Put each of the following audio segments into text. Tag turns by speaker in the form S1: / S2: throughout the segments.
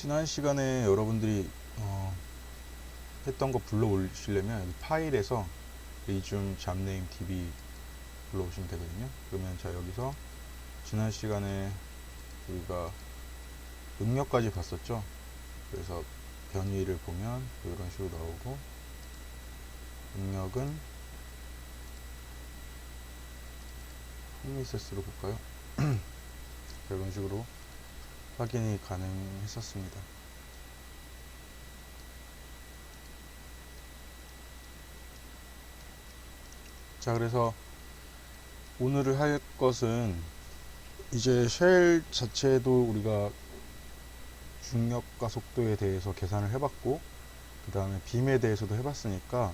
S1: 지난 시간에 여러분들이 했던 거 불러 오시려면 여기 파일에서 resume 잡네임 db 불러오시면 되거든요. 그러면 자 여기서 지난 시간에 우리가 응력까지 봤었죠. 그래서 변위를 보면 이런 식으로 나오고, 응력은 홈리세스로 볼까요? 이런 식으로 확인이 가능했었습니다. 자, 그래서 오늘 할 것은 이제 쉘 자체도 우리가 중력과 속도에 대해서 계산을 해봤고, 그 다음에 빔에 대해서도 해봤으니까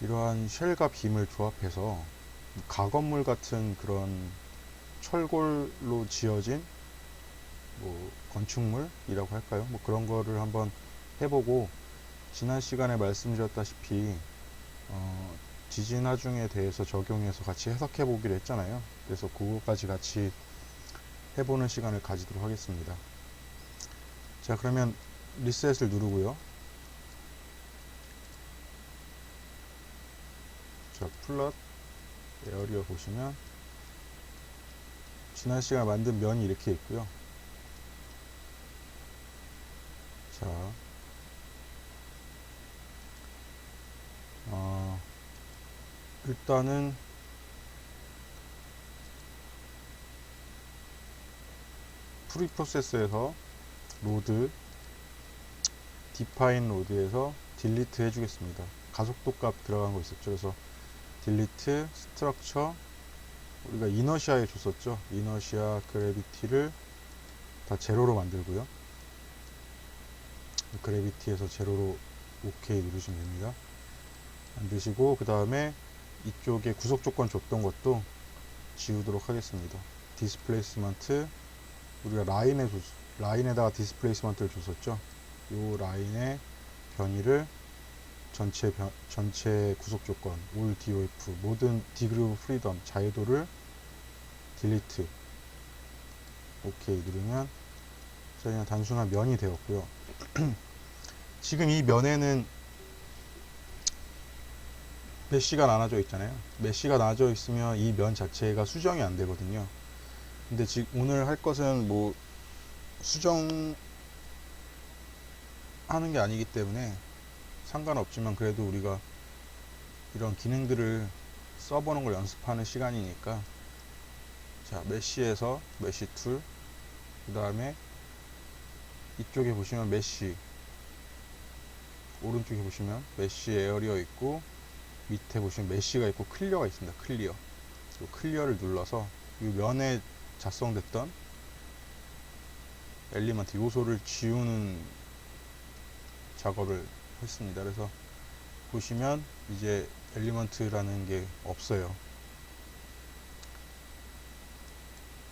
S1: 이러한 쉘과 빔을 조합해서 가건물 같은 그런 철골로 지어진 뭐 건축물이라고 할까요? 뭐 그런 거를 한번 해보고, 지난 시간에 말씀드렸다시피 지진 하중에 대해서 적용해서 같이 해석해 보기로 했잖아요. 그래서 그거까지 같이 해보는 시간을 가지도록 하겠습니다. 자, 그러면 리셋을 누르고요. 자, 플롯 에어리어 보시면 지난 시간에 만든 면이 이렇게 있고요. 자, 일단은 프리프로세서에서 로드 디파인 로드에서 딜리트 해주겠습니다. 가속도 값 들어간 거 있었죠. 그래서 딜리트 스트럭처, 우리가 이너시아에 줬었죠. 이너시아 그래비티를 다 제로로 만들고요. 그래비티에서 제로로 OK 누르시면 됩니다. 만드시고, 그 다음에 이쪽에 구속 조건 줬던 것도 지우도록 하겠습니다. 디스플레이스먼트, 우리가 라인에다가 디스플레이스먼트를 줬었죠. 이 라인의 변이를 전체 구속 조건 올 DOF 모든 디그리 오브 프리덤 자유도를 딜리트 OK 누르면 그냥 단순한 면이 되었고요. 지금 이 면에는 메쉬가 나눠져 있잖아요. 메쉬가 나눠져 있으면 이 면 자체가 수정이 안 되거든요. 근데 지금 오늘 할 것은 뭐 수정하는 게 아니기 때문에 상관없지만, 그래도 우리가 이런 기능들을 써보는 걸 연습하는 시간이니까, 자, 메쉬에서 메쉬 툴, 그 다음에 이쪽에 보시면 메쉬, 오른쪽에 보시면 메쉬 에어리어 있고, 밑에 보시면 메쉬가 있고 클리어가 있습니다. 클리어. 이 클리어를 눌러서 이 면에 작성됐던 엘리먼트 요소를 지우는 작업을 했습니다. 그래서 보시면 이제 엘리먼트라는 게 없어요.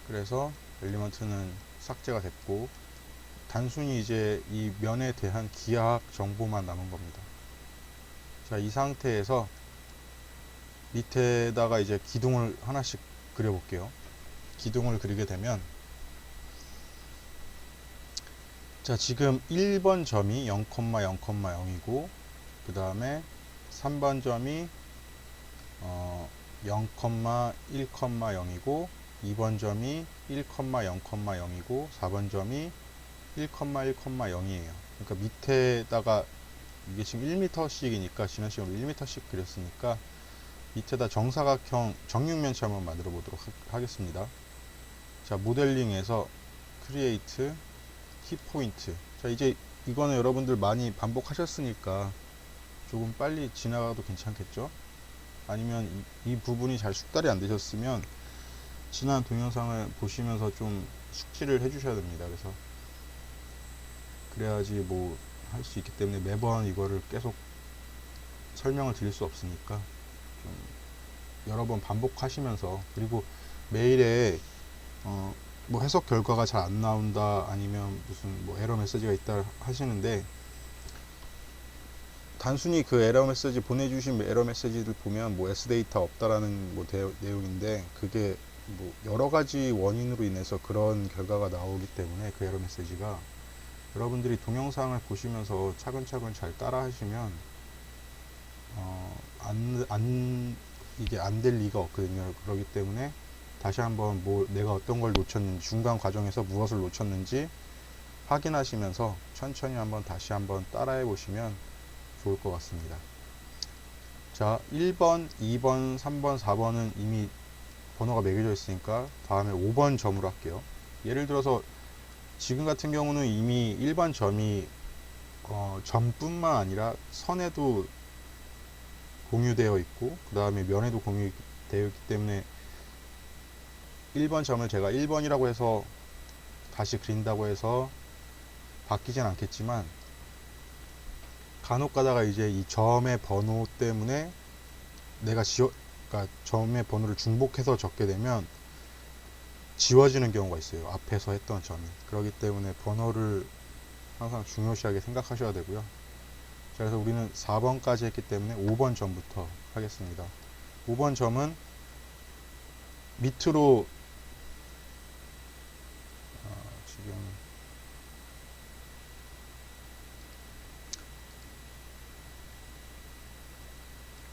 S1: 그래서 엘리먼트는 삭제가 됐고, 단순히 이제 이 면에 대한 기하학 정보만 남은 겁니다. 자, 이 상태에서 밑에다가 이제 기둥을 하나씩 그려볼게요. 기둥을 그리게 되면, 자, 지금 1번 점이 0,0,0이고, 그 다음에 3번 점이 0,1,0이고, 2번 점이 1,0,0,이고, 4번 점이 1,1,0이에요. 그러니까 밑에다가, 이게 지금 1m씩이니까 지난 시간에 1m씩 그렸으니까 밑에다 정사각형 정육면체 한번 만들어 보도록 하겠습니다. 자, 모델링에서 크리에이트 키포인트. 자, 이제 이거는 여러분들 많이 반복하셨으니까 조금 빨리 지나가도 괜찮겠죠? 아니면 이 부분이 잘 숙달이 안 되셨으면 지난 동영상을 보시면서 좀 숙지를 해 주셔야 됩니다. 그래서 그래야지 뭐 할 수 있기 때문에 매번 이거를 계속 설명을 드릴 수 없으니까 좀 여러 번 반복하시면서, 그리고 메일에 뭐 해석 결과가 잘 안 나온다, 아니면 무슨 뭐 에러 메시지가 있다 하시는데, 단순히 그 에러 메시지 보내주신 에러 메시지를 보면 뭐 S 데이터 없다라는 뭐 내용인데, 그게 뭐 여러 가지 원인으로 인해서 그런 결과가 나오기 때문에 그 에러 메시지가 여러분들이 동영상을 보시면서 차근차근 잘 따라 하시면 이게 안 될 리가 없거든요. 그렇기 때문에 다시 한번 내가 어떤 걸 놓쳤는지, 중간 과정에서 무엇을 놓쳤는지 확인하시면서 천천히 다시 한번 따라해 보시면 좋을 것 같습니다. 자, 1번, 2번, 3번, 4번은 이미 번호가 매겨져 있으니까 다음에 5번 점으로 할게요. 예를 들어서 지금 같은 경우는 이미 1번 점이 점뿐만 아니라 선에도 공유되어 있고 그 다음에 면에도 공유되어 있기 때문에 1번 점을 제가 1번이라고 해서 다시 그린다고 해서 바뀌진 않겠지만 간혹 가다가 이제 이 점의 번호 때문에 그러니까 점의 번호를 중복해서 적게 되면 지워지는 경우가 있어요. 앞에서 했던 점이. 그렇기 때문에 번호를 항상 중요시하게 생각하셔야 되고요. 자, 그래서 우리는 4번까지 했기 때문에 5번 점부터 하겠습니다. 5번 점은 밑으로 지금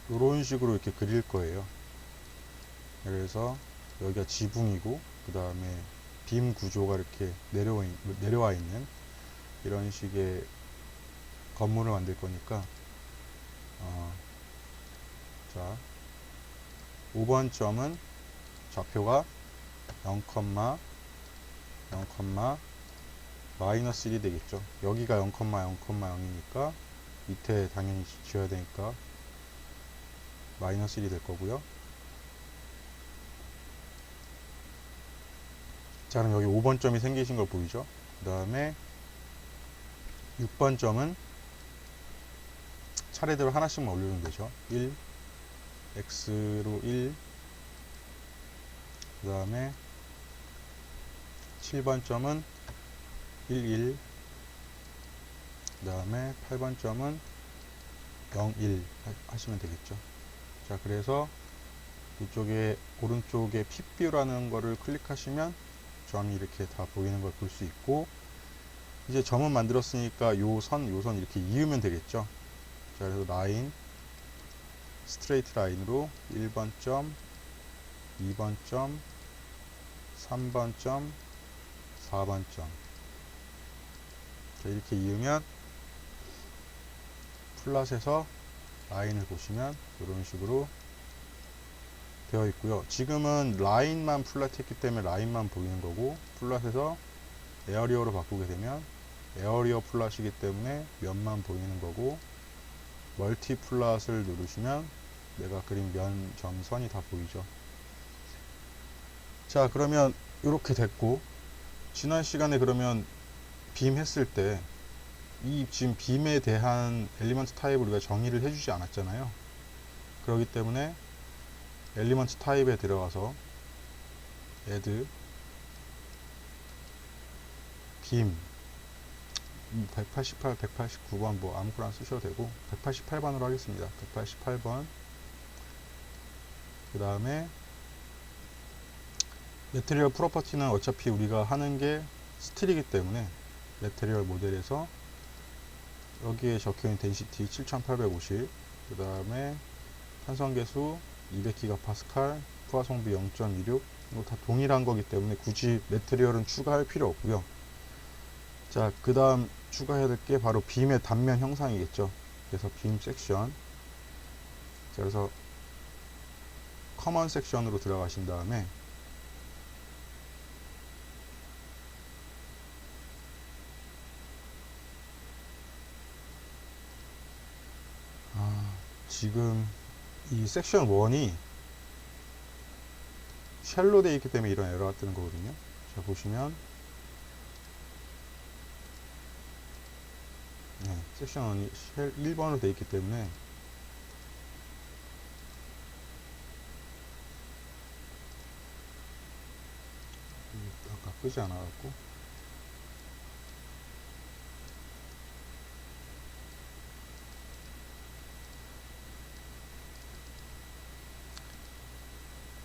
S1: 이런 식으로 이렇게 그릴 거예요. 그래서 여기가 지붕이고 그 다음에 빔 구조가 이렇게 내려와 있는 이런 식의 건물을 만들 거니까 자 5번 점은 좌표가 0, 0, 마이너스 1이 되겠죠. 여기가 0, 0, 0이니까 밑에 당연히 지어야 되니까 마이너스 1이 될 거고요. 자, 그럼 여기 5번 점이 생기신 걸 보이죠? 그 다음에 6번 점은 차례대로 하나씩만 올려주면 되죠. 1, x로 1, 그 다음에 7번 점은 1, 1, 그 다음에 8번 점은 0, 1 하시면 되겠죠. 자, 그래서 이쪽에 오른쪽에 핏뷰라는 거를 클릭하시면 점이 이렇게 다 보이는 걸 볼 수 있고, 이제 점은 만들었으니까 요 선 이렇게 이으면 되겠죠. 자, 그래서 라인, 스트레이트 라인으로 1번 점, 2번 점, 3번 점, 4번 점. 자, 이렇게 이으면 플랫에서 라인을 보시면 이런 식으로 되어 있고요. 지금은 라인만 플랫했기 때문에 라인만 보이는 거고, 플랫에서 에어리어로 바꾸게 되면 에어리어 플랫이기 때문에 면만 보이는 거고, 멀티 플랫을 누르시면 내가 그린 면, 점, 선이 다 보이죠. 자, 그러면 이렇게 됐고, 지난 시간에 그러면 빔 했을 때 이 지금 빔에 대한 엘리먼트 타입을 우리가 정의를 해주지 않았잖아요. 그렇기 때문에 엘리먼트 타입에 들어가서 add 빔 188, 189번 뭐 아무거나 쓰셔도 되고 188번으로 하겠습니다. 188번. 그 다음에 매트리얼 프로퍼티는 어차피 우리가 하는 게 스틸이기 때문에 매트리얼 모델에서 여기에 적혀있는 덴시티 7850, 그 다음에 탄성계수 200기가파스칼, 포화성비 0.26, 이거 다 동일한 거기 때문에 굳이 매트리얼은 추가할 필요 없고요. 자, 그 다음 추가해야 될 게 바로 빔의 단면 형상이겠죠. 그래서 빔 섹션. 자, 그래서 커먼 섹션으로 들어가신 다음에 지금 이 섹션 1이 쉘로 되어 있기 때문에 이런 에러가 뜨는 거거든요. 자, 보시면 섹션 1이 쉘 1번으로 되어 있기 때문에 아까 끄지 않아갖고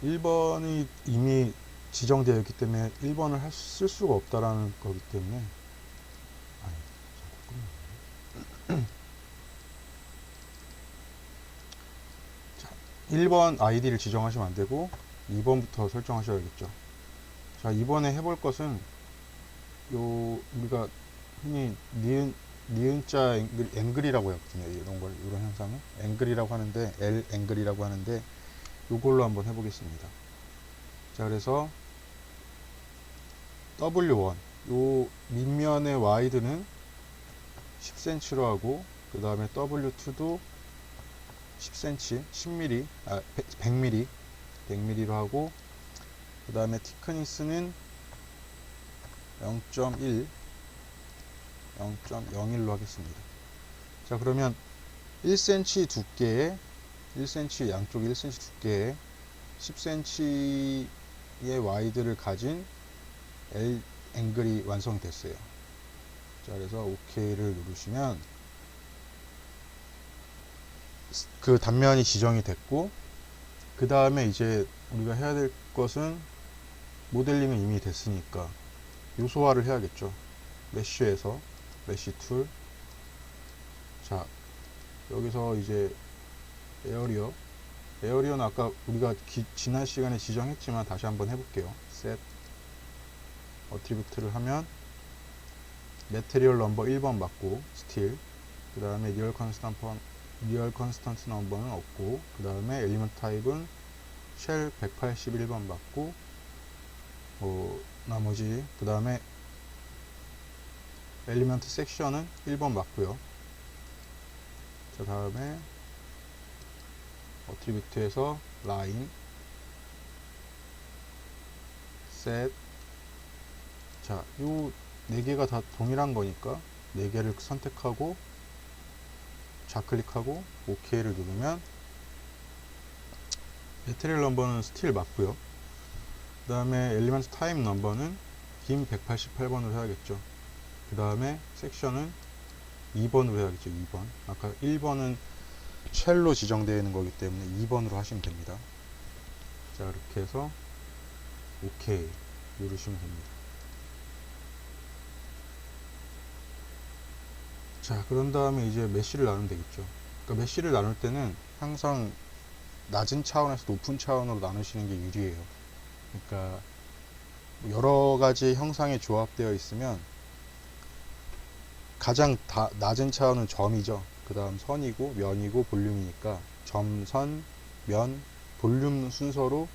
S1: 1번이 이미 지정되어 있기 때문에 1번을 쓸 수가 없다라는 거기 때문에 자, 1번 아이디를 지정하시면 안 되고 2번부터 설정하셔야겠죠. 자, 이번에 해볼 것은 우리가 흔히 니은자 앵글이라고 했거든요. 이런 현상을 앵글이라고 하는데, L 앵글이라고 하는데, 요걸로 한번 해보겠습니다. 자, 그래서 W1, 요 밑면의 와이드는 10cm로 하고, 그 다음에 W2도 10cm, 10mm, 100mm, 100mm로 하고, 그 다음에 티크니스는 0.1, 0.01로 하겠습니다. 자, 그러면 1cm 두께에 1cm 양쪽에 1cm 두께에 10cm의 와이드를 가진 L 앵글이 완성이 됐어요. 자, 그래서 OK를 누르시면 그 단면이 지정이 됐고, 그 다음에 이제 우리가 해야 될 것은 모델링은 이미 됐으니까 요소화를 해야겠죠. 메쉬에서 메쉬 툴, 자, 여기서 이제 에어리어는 아까 우리가 지난 시간에 지정했지만 다시 한번 해볼게요. 셋 어트리뷰트를 하면 매테리얼 넘버 1번 맞고 스틸, 그 다음에 리얼 컨스턴트 넘버는 없고, 그 다음에 엘리먼트 타입은 쉘 181번 맞고, 나머지 그 다음에 엘리먼트 섹션은 1번 맞고요. 자, 다음에 어트리뷰트에서 라인 셋, 자, 요 4개가 다 동일한 거니까 4개를 선택하고 좌클릭하고 OK를 누르면 매테리얼 넘버는 스틸 맞고요. 그 다음에 엘리먼트 타입 넘버는 빔 188번으로 해야겠죠. 그 다음에 섹션은 2번으로 해야겠죠. 2번. 아까 1번은 쉘로 지정되어 있는 거기 때문에 2번으로 하시면 됩니다. 자, 이렇게 해서 OK 누르시면 됩니다. 자, 그런 다음에 이제 메쉬를 나누면 되겠죠. 그러니까 메쉬를 나눌 때는 항상 낮은 차원에서 높은 차원으로 나누시는 게 유리해요. 그러니까 여러 가지 형상이 조합되어 있으면 가장 낮은 차원은 점이죠. 그 다음 선이고 면이고 볼륨이니까 점, 선, 면, 볼륨 순서로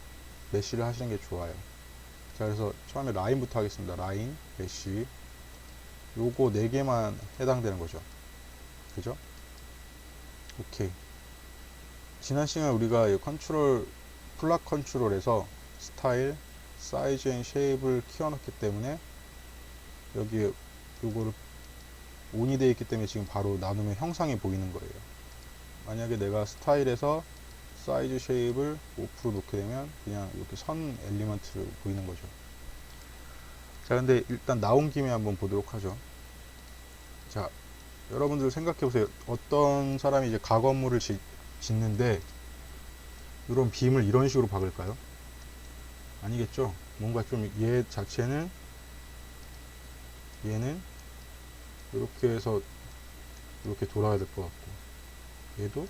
S1: 메쉬를 하시는 게 좋아요. 자, 그래서 처음에 라인부터 하겠습니다. 라인, 메쉬. 요거 4개만 해당되는 거죠. 그죠? 오케이. 지난 시간에 우리가 플락 컨트롤에서 스타일, 사이즈 앤 쉐입을 키워놨기 때문에 여기 요거를 온이 되어 있기 때문에 지금 바로 나누면 형상이 보이는 거예요. 만약에 내가 스타일에서 사이즈 쉐입을 5% 놓게 되면 그냥 이렇게 선 엘리먼트로 보이는 거죠. 자, 근데 일단 나온 김에 한번 보도록 하죠. 자, 여러분들 생각해 보세요. 어떤 사람이 이제 가건물을 짓는데 이런 빔을 이런 식으로 박을까요? 아니겠죠. 뭔가 좀 얘 자체는 얘는 이렇게 해서 이렇게 돌아야 될 것 같고, 얘도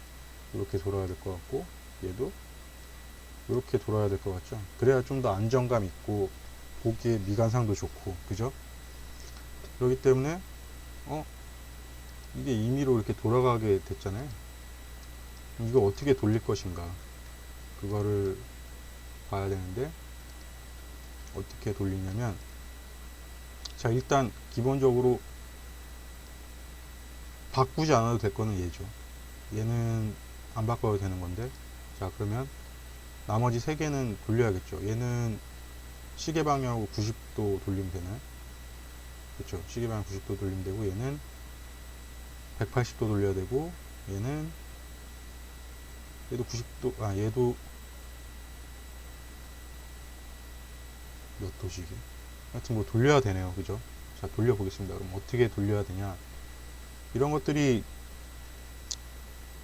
S1: 이렇게 돌아야 될 것 같고, 얘도 이렇게 돌아야 될 것 같죠. 그래야 좀 더 안정감 있고 보기에 미관상도 좋고, 그죠? 그렇기 때문에 이게 임의로 이렇게 돌아가게 됐잖아요. 이거 어떻게 돌릴 것인가, 그거를 봐야 되는데 어떻게 돌리냐면, 자, 일단 기본적으로 바꾸지 않아도 될 거는 얘죠. 얘는 안 바꿔도 되는 건데, 자, 그러면 나머지 3개는 돌려야겠죠. 얘는 시계 방향으로 90도 돌리면 되나요? 그렇죠. 시계 방향 90도 돌리면 되고, 얘는 180도 돌려야 되고, 얘도 90도, 얘도 몇 도시기? 하여튼 뭐 돌려야 되네요. 그죠? 자, 돌려보겠습니다. 그럼 어떻게 돌려야 되냐? 이런 것들이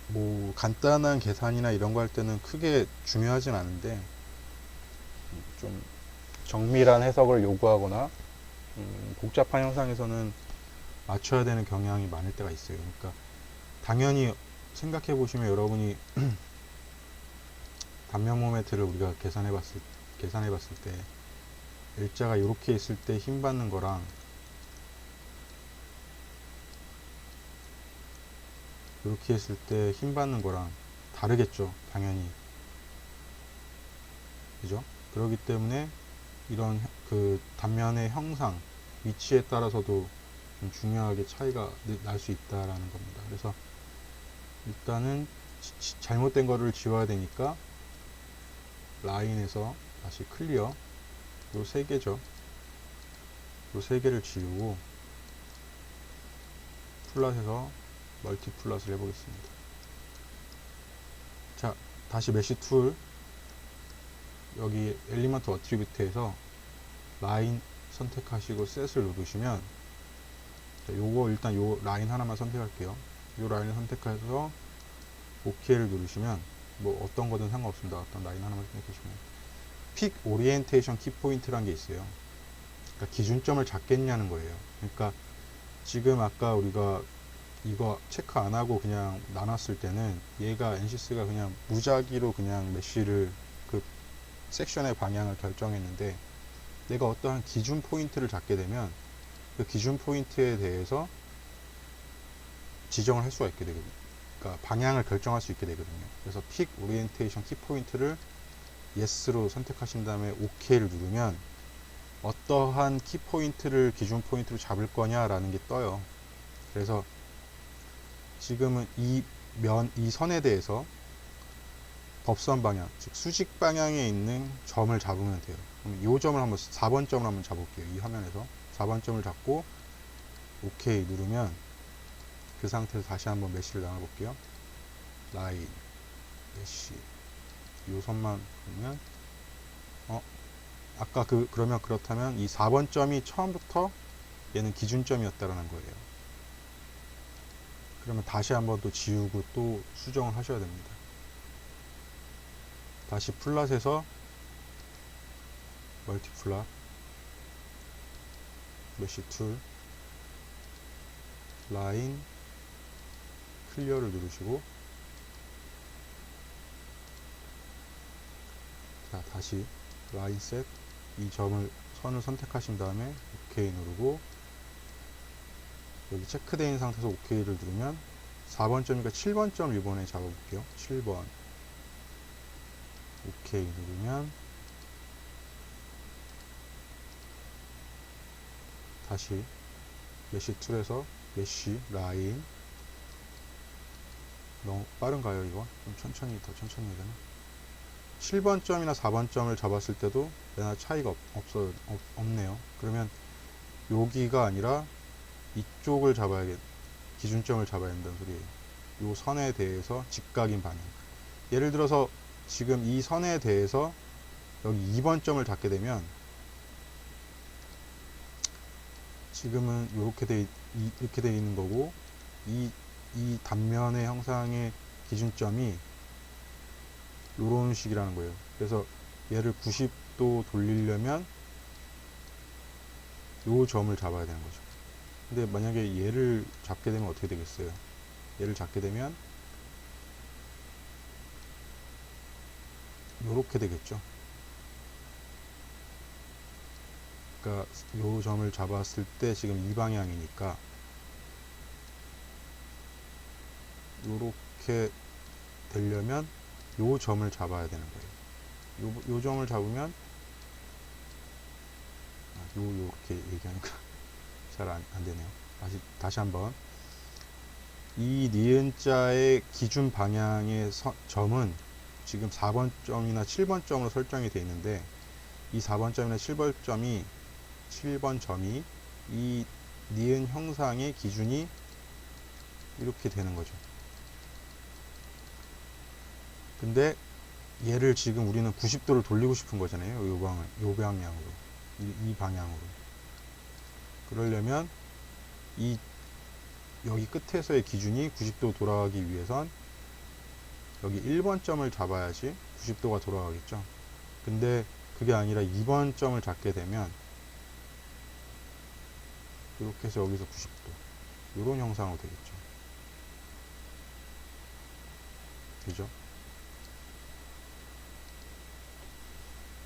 S1: 뭐 간단한 계산이나 이런 거 할 때는 크게 중요하진 않은데, 좀 정밀한 해석을 요구하거나 복잡한 형상에서는 맞춰야 되는 경향이 많을 때가 있어요. 그러니까 당연히 생각해 보시면 여러분이 단면 모멘트를 우리가 계산해 봤을 때 일자가 이렇게 있을 때 힘 받는 거랑 이렇게 했을 때 힘 받는 거랑 다르겠죠, 당연히. 그죠? 그렇기 때문에 이런 그 단면의 형상, 위치에 따라서도 좀 중요하게 차이가 날 수 있다라는 겁니다. 그래서 일단은 잘못된 거를 지워야 되니까 라인에서 다시 클리어, 요 세 개죠. 요 세 개를 지우고 플랫에서 멀티 플랫을 해보겠습니다. 자, 다시 메쉬 툴, 여기 엘리먼트 어트리뷰트에서 라인 선택하시고 셋을 누르시면, 자, 요거 일단 요 라인 하나만 선택할게요. 요 라인을 선택해서 OK를 누르시면 뭐 어떤 거든 상관없습니다. 어떤 라인 하나만 선택하시면 픽 오리엔테이션 키포인트라는 게 있어요. 그러니까 기준점을 잡겠냐는 거예요. 그러니까 지금 아까 우리가 이거 체크 안 하고 그냥 나눴을 때는 얘가 NCS가 그냥 무작위로 그냥 메쉬를 그 섹션의 방향을 결정했는데, 내가 어떠한 기준 포인트를 잡게 되면 그 기준 포인트에 대해서 지정을 할 수가 있게 되거든요. 그러니까 방향을 결정할 수 있게 되거든요. 그래서 픽 오리엔테이션 키 포인트를 yes로 선택하신 다음에 OK를 누르면 어떠한 키 포인트를 기준 포인트로 잡을 거냐라는 게 떠요. 그래서 지금은 이 선에 대해서 법선 방향, 즉 수직 방향에 있는 점을 잡으면 돼요. 그럼 이 점을 한번 4번 점을 한번 잡을게요. 이 화면에서 4번 점을 잡고 OK 누르면 그 상태에서 다시 한번 메쉬를 나눠 볼게요. 라인, 메쉬, 요 선만 보면 아까 그러면 그렇다면 이 4번 점이 처음부터 얘는 기준점이었다라는 거예요. 그러면 다시 한번 또 지우고 또 수정을 하셔야 됩니다. 다시 플랫에서 멀티 플랫, 메쉬 툴, 라인, 클리어를 누르시고, 자, 다시 라인 셋, 이 선을 선택하신 다음에 OK 누르고, 여기 체크되어 있는 상태에서 OK를 누르면 4번 점이니까 7번 점을 이번에 잡아볼게요. 7번 OK 누르면 다시 메쉬 툴에서 메쉬 라인, 너무 빠른가요 이거? 좀 천천히, 더 천천히 해야 되나? 7번 점이나 4번 점을 잡았을 때도 내나 차이가 없네요. 그러면 여기가 아니라 이쪽을 기준점을 잡아야 된다는 소리예요. 이 선에 대해서 직각인 방향. 예를 들어서 지금 이 선에 대해서 여기 2번 점을 잡게 되면 지금은 이렇게 돼 있는 거고, 이 단면의 형상의 기준점이 요런 식이라는 거예요. 그래서 얘를 90도 돌리려면 요 점을 잡아야 되는 거죠. 근데 만약에 얘를 잡게 되면 어떻게 되겠어요? 얘를 잡게 되면 요렇게 되겠죠. 그러니까 요 점을 잡았을 때 지금 이 방향이니까 요렇게 되려면 요 점을 잡아야 되는 거예요. 요 점을 잡으면 요렇게 얘기하니까 잘 안 되네요. 다시 한번. 이 니은자의 기준 방향의 점은 지금 4번 점이나 7번 점으로 설정이 되어 있는데, 이 4번 점이나 7번 점이 이 니은 형상의 기준이 이렇게 되는 거죠. 근데 얘를 지금 우리는 90도를 돌리고 싶은 거잖아요. 요 방향으로. 이 방향으로. 그러려면 여기 끝에서의 기준이 90도 돌아가기 위해선 여기 1번 점을 잡아야지 90도가 돌아가겠죠. 근데 그게 아니라 2번 점을 잡게 되면 이렇게 해서 여기서 90도, 이런 형상으로 되겠죠. 그죠?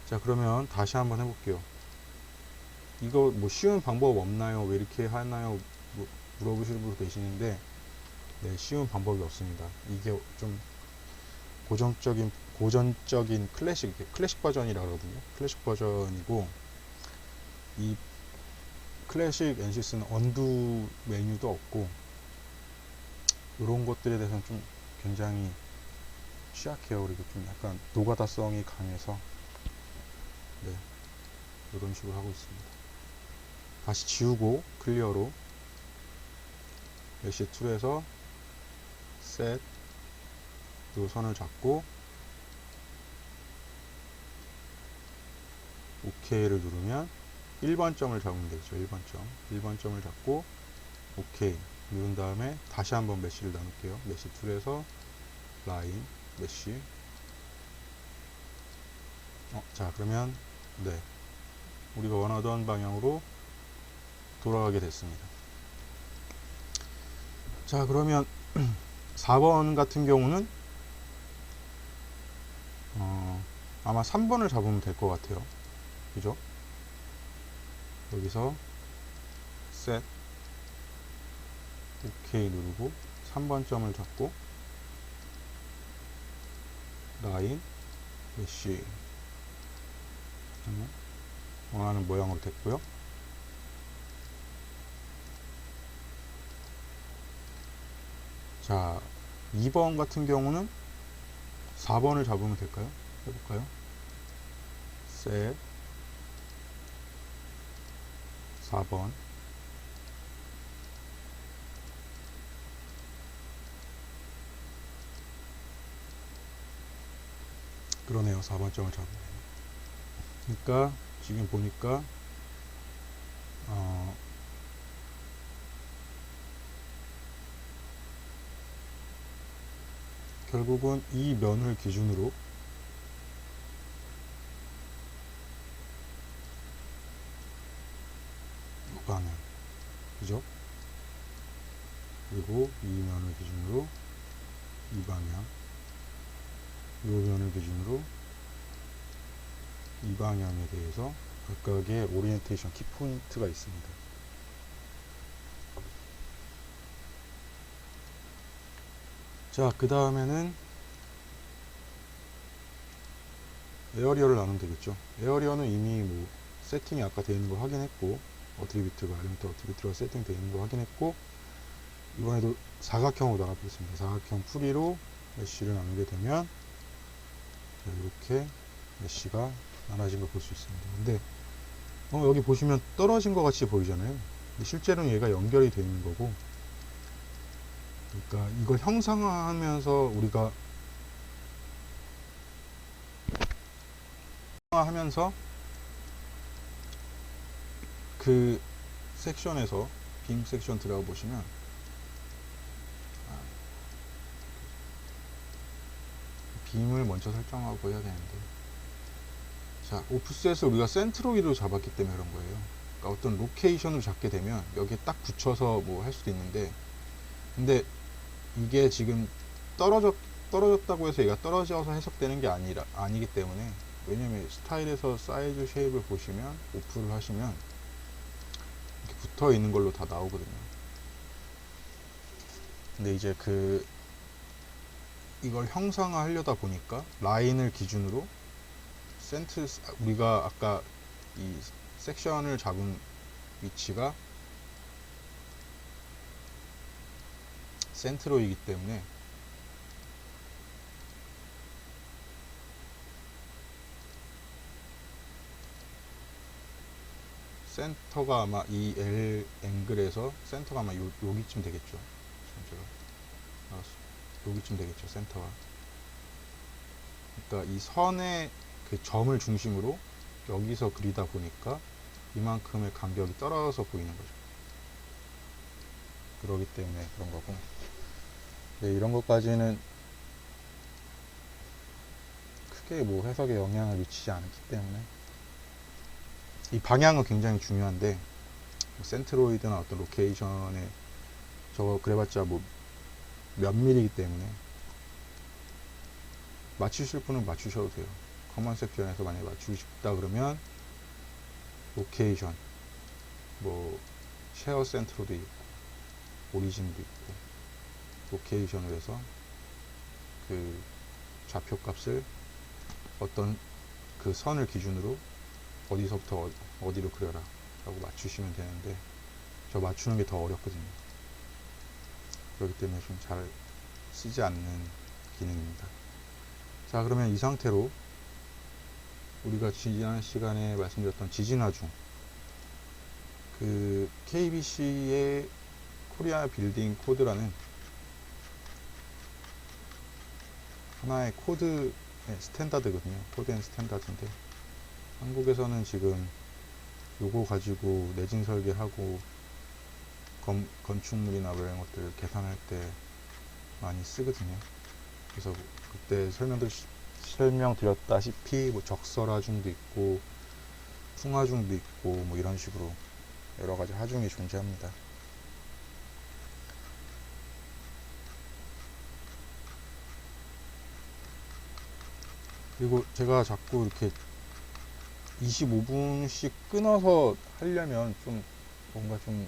S1: 자, 그러면 다시 한번 해볼게요. 이거 뭐 쉬운 방법 없나요? 왜 이렇게 하나요? 물어보시는 분도 계시는데, 네, 쉬운 방법이 없습니다. 이게 좀 고전적인 클래식 버전이라 그러거든요. 클래식 버전이고, 이 클래식 엔시스는 언두 메뉴도 없고, 이런 것들에 대해서는 좀 굉장히 취약해요. 그리고 좀 약간 노가다성이 강해서, 네, 이런 식으로 하고 있습니다. 다시 지우고 클리어로 메시 툴에서 셋 요 선을 잡고 OK를 누르면 1번 점을 잡으면 되겠죠. 1번 점을 잡고 OK 누른 다음에 다시 한번 메시를 나눌게요. 메시 툴에서 라인 메시. 자, 그러면 네, 우리가 원하던 방향으로 돌아가게 됐습니다. 자, 그러면 4번 같은 경우는 아마 3번을 잡으면 될 것 같아요. 그죠? 여기서 셋 OK 누르고 3번 점을 잡고 라인 메시 원하는 모양으로 됐고요. 자, 2번 같은 경우는 4번을 잡으면 될까요? 해볼까요? 셋 4번 그러네요. 4번 점을 잡으면 돼요. 그러니까 지금 보니까 결국은 이 면을 기준으로 이 방향, 그죠? 그리고 이 면을 기준으로 이 방향, 이 면을 기준으로 이 방향에 대해서 각각의 오리엔테이션 키포인트가 있습니다. 자, 그 다음에는 에어리어를 나누면 되겠죠. 에어리어는 이미 뭐 세팅이 아까 되어 있는 거 확인했고, 엘리멘트 어트리뷰트가 세팅되어 있는 거 확인했고, 이번에도 사각형으로 나눠보겠습니다. 사각형 풀이로 메쉬를 나누게 되면 이렇게 메쉬가 나눠진 걸 볼 수 있습니다. 근데 여기 보시면 떨어진 것 같이 보이잖아요. 근데 실제로는 얘가 연결이 되어 있는 거고, 그러니까 이걸 형상화하면서 우리가 그 섹션에서 빔 섹션 들어가 보시면 빔을 먼저 설정하고 해야 되는데, 자, 오프셋을 우리가 센트로이드로 잡았기 때문에 그런 거예요. 그러니까 어떤 로케이션으로 잡게 되면 여기에 딱 붙여서 뭐 할 수도 있는데, 근데 이게 지금 떨어졌다고 해서 얘가 떨어져서 해석되는 게 아니기 때문에, 왜냐면 스타일에서 사이즈 쉐입을 보시면 오프를 하시면 이렇게 붙어 있는 걸로 다 나오거든요. 근데 이제 이걸 형상화 하려다 보니까 라인을 기준으로 우리가 아까 이 섹션을 잡은 위치가 센트로이기 때문에 센터가 아마 이 L 앵글에서 센터가 아마 여기쯤 되겠죠. 여기쯤 되겠죠, 센터가. 그러니까 이 선의 그 점을 중심으로 여기서 그리다 보니까 이만큼의 간격이 떨어져서 보이는 거죠. 그러기 때문에 그런 거고. 네, 이런 것까지는 크게 뭐 해석에 영향을 미치지 않기 때문에, 이 방향은 굉장히 중요한데, 뭐 센트로이드나 어떤 로케이션에 저거 그래봤자 뭐 몇 밀이기 때문에 맞추실 분은 맞추셔도 돼요. 커먼 섹션에서 만약에 맞추고 싶다 그러면 로케이션, 뭐 쉐어 센트로도 있고 오리진도 있고 로케이션을 해서 그 좌표값을 어떤 그 선을 기준으로 어디서부터 어디로 그려라 라고 맞추시면 되는데, 저 맞추는 게 더 어렵거든요. 그렇기 때문에 좀 잘 쓰지 않는 기능입니다. 자, 그러면 이 상태로 우리가 지난 시간에 말씀드렸던 지진화중, 그 KBC의 코리아 빌딩 코드라는 하나의 코드 스탠다드거든요. 코드 앤 스탠다드인데, 한국에서는 지금 요거 가지고 내진 설계하고 건축물이나 뭐 이런 것들 계산할 때 많이 쓰거든요. 그래서 그때 설명드렸다시피 뭐 적설하중도 있고 풍하중도 있고 뭐 이런 식으로 여러 가지 하중이 존재합니다. 그리고 제가 자꾸 이렇게 25분씩 끊어서 하려면 좀 뭔가 좀